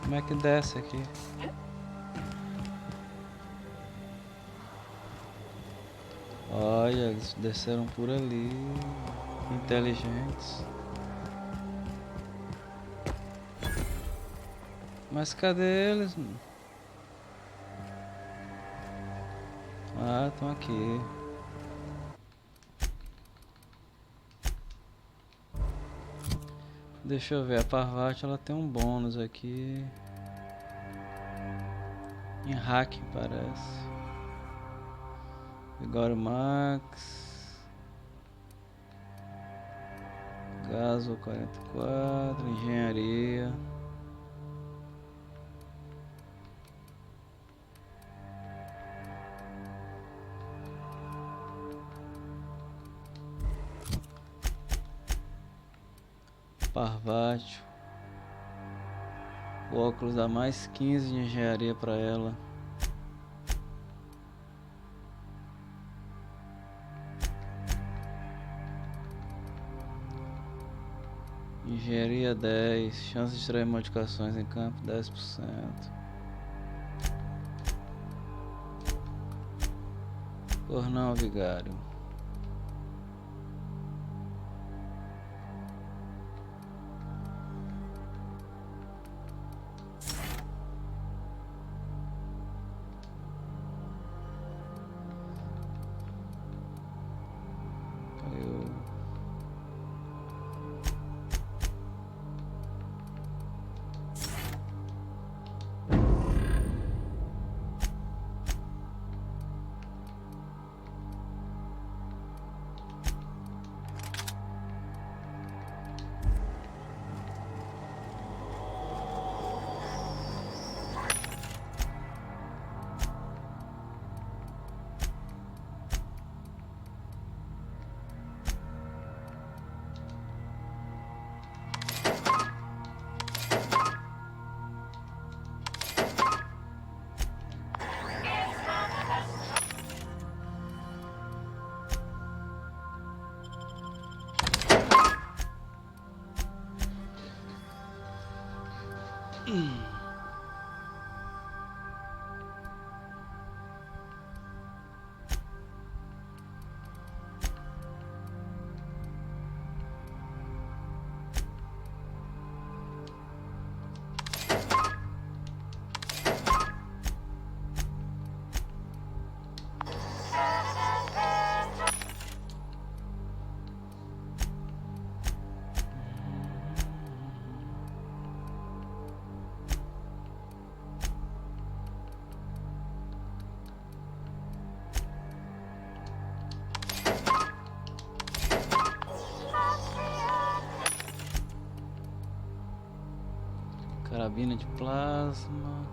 Como é que desce aqui? Olha, eles desceram por ali. Inteligentes. Mas cadê eles? Ah, estão aqui. Deixa eu ver, a Parvati ela tem um bônus aqui. Em hacking parece. Vigor Max. Gaso 44, engenharia. Parvati. O óculos dá mais 15 de engenharia para ela. Engenharia 10, chance de extrair modificações em campo 10%. Cornão vigário. Carabina de plasma.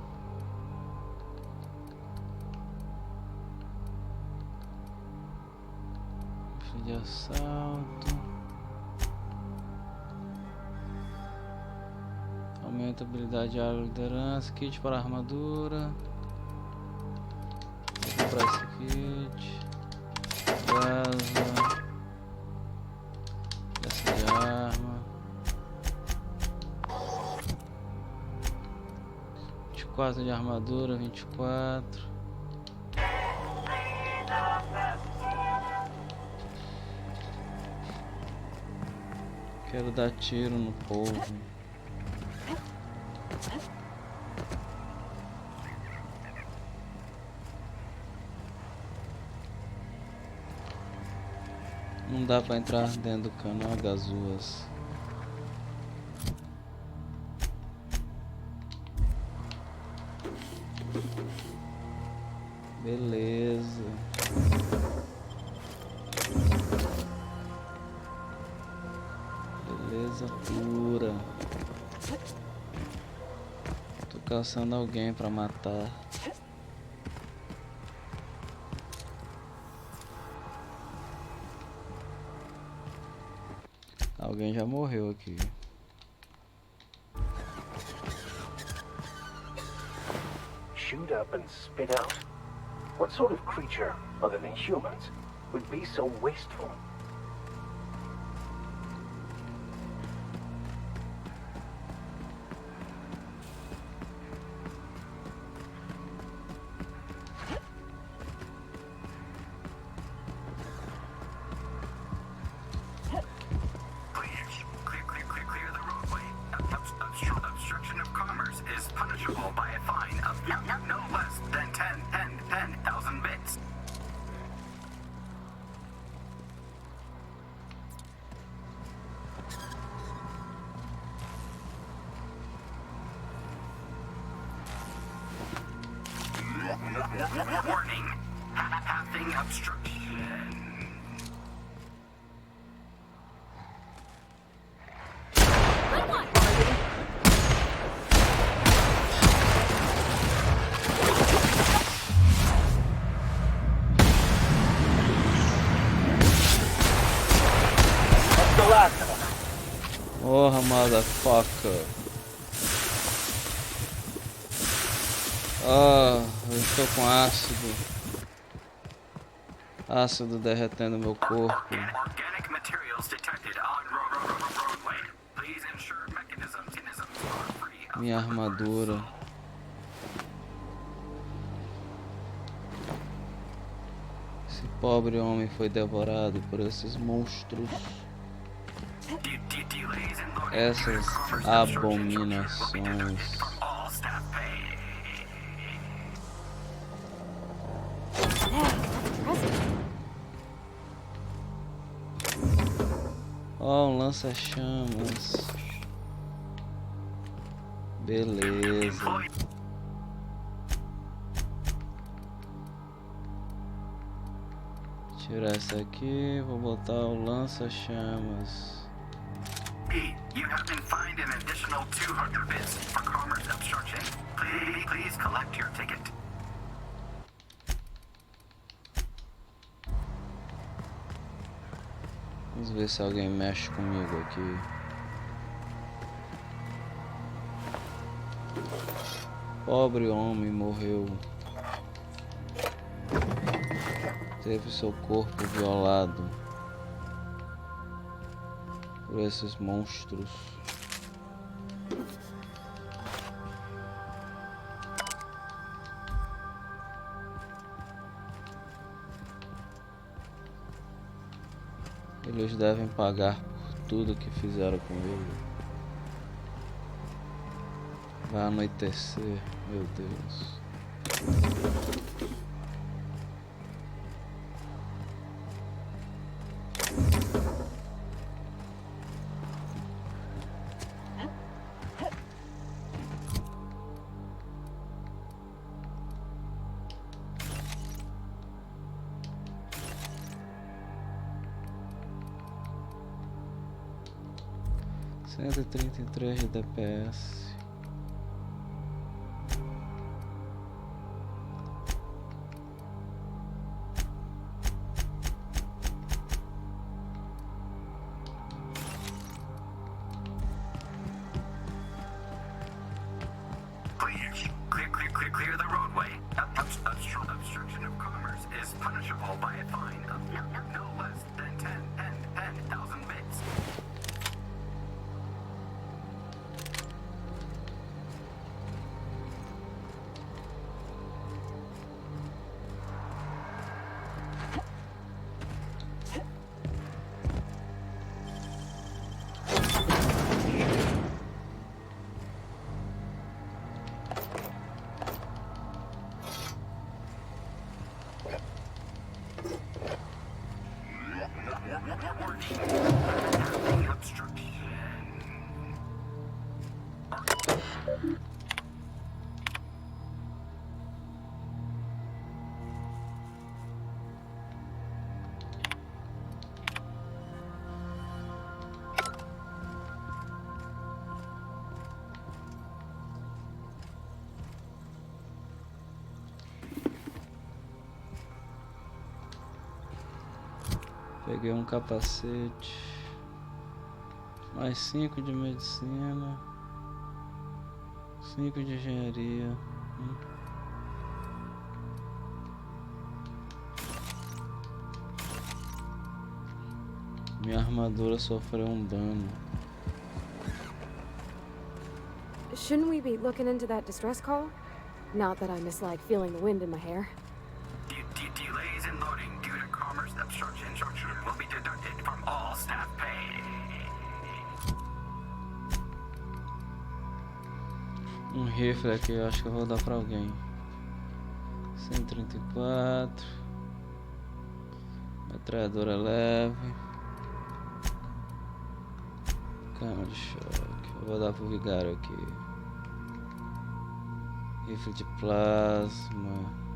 Rifle de assalto. Aumenta a habilidade de área e liderança. Kit para armadura. Vou comprar esse kit. Casa. Peça de arma. 24 de armadura, 24. Quero dar tiro no povo. Não dá pra entrar dentro do canal Gazuas. Beleza. Beleza pura. Tô caçando alguém pra matar. Alguém já morreu aqui. Shoot up and spit out? What sort of creature, other than humans, would be so wasteful? Clear the roadway. Obstruction of commerce is punishable by a fine of no less than 10,000 bits. Warning. Pathing obstruction. Porra, motherfucker. Eu estou com ácido. Ácido derretendo meu corpo. Organic materials detected on roadway. Please ensure mechanisms are free of Minha armadura. Esse pobre homem foi devorado por esses monstros. Essas abominações. Ó, um lança-chamas. Beleza. Tirar essa aqui, vou botar o lança-chamas. You have been fined an additional 200 bits for commerce obstruction. Please collect your ticket. Vamos ver se alguém mexe comigo aqui. Pobre homem morreu. Teve seu corpo violado por esses monstros. Eles devem pagar por tudo que fizeram com ele. Vai anoitecer, meu Deus. Cento e 33 de DPS. Clear the roadway. Obstruction of commerce is punishable by a fine of no less than 10,000 bits. Peguei um capacete, mais 5 de medicina, 5 de engenharia. Minha armadura sofreu um dano. Shouldn't we be looking into that distress call? Not that I mislike feeling the wind in my hair. Delays in loading due to commerce obstruction will be deducted from all staff pay. Um rifle aqui, eu acho que eu vou dar pra alguém. 134. Metralhadora leve. Cama de choque. Eu vou dar pro vigário aqui. Rifle de plasma.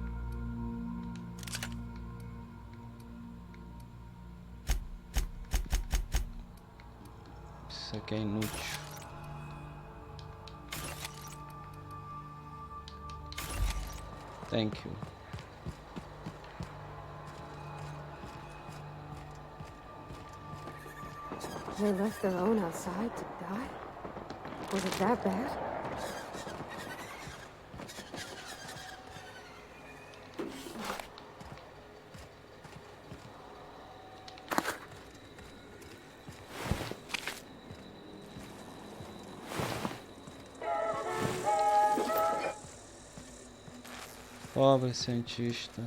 Isso aqui é inútil. Thank you. They left their own outside to die? Was it that bad? Pobre cientista.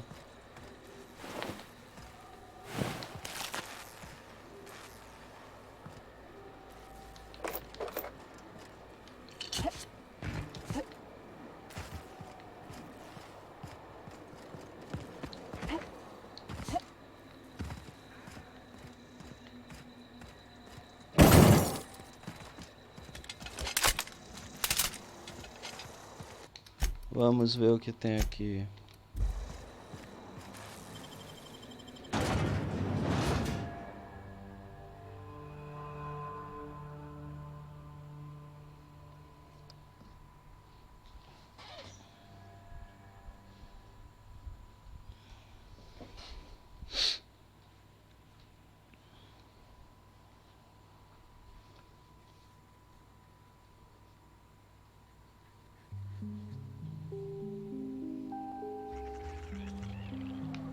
Vamos ver o que tem aqui.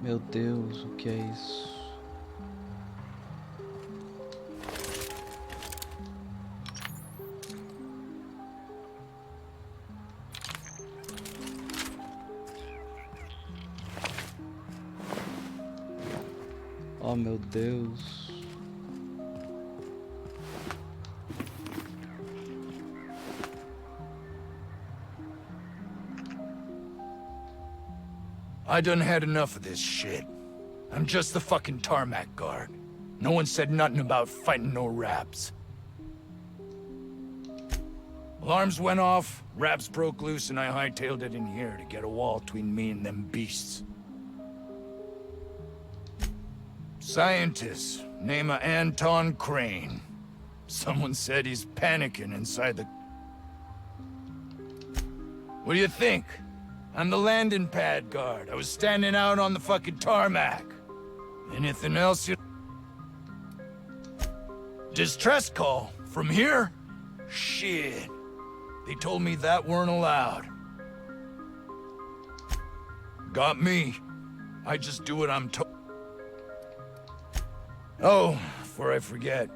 Meu Deus, o que é isso? Oh, meu Deus. I done had enough of this shit. I'm just the fucking tarmac guard. No one said nothing about fighting no raps. Alarms went off, raps broke loose, and I hightailed it in here to get a wall between me and them beasts. Scientist, name of Anton Crane. Someone said he's panicking inside the... What do you think? I'm the landing pad guard. I was standing out on the fucking tarmac. Anything else you... Distress call? From here? Shit. They told me that weren't allowed. Got me. I just do what I'm told. Oh, before I forget.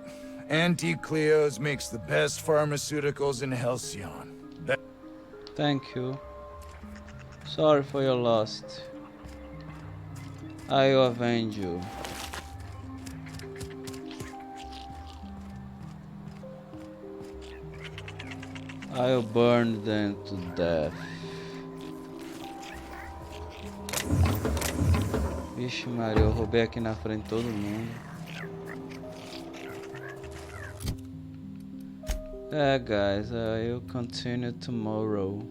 Auntie Cleo's makes the best pharmaceuticals in Halcyon. Thank you. Sorry for your loss. I'll avenge you. I'll burn them to death. Vixe Maria, eu roubei aqui na frente de todo mundo. Guys, I'll continue tomorrow.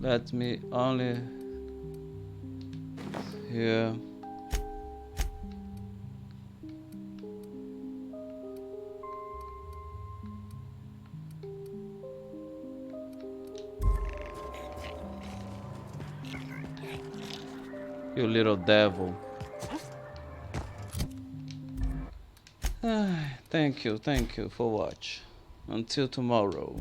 Let me only here. You little devil. Thank you for watch. Until tomorrow.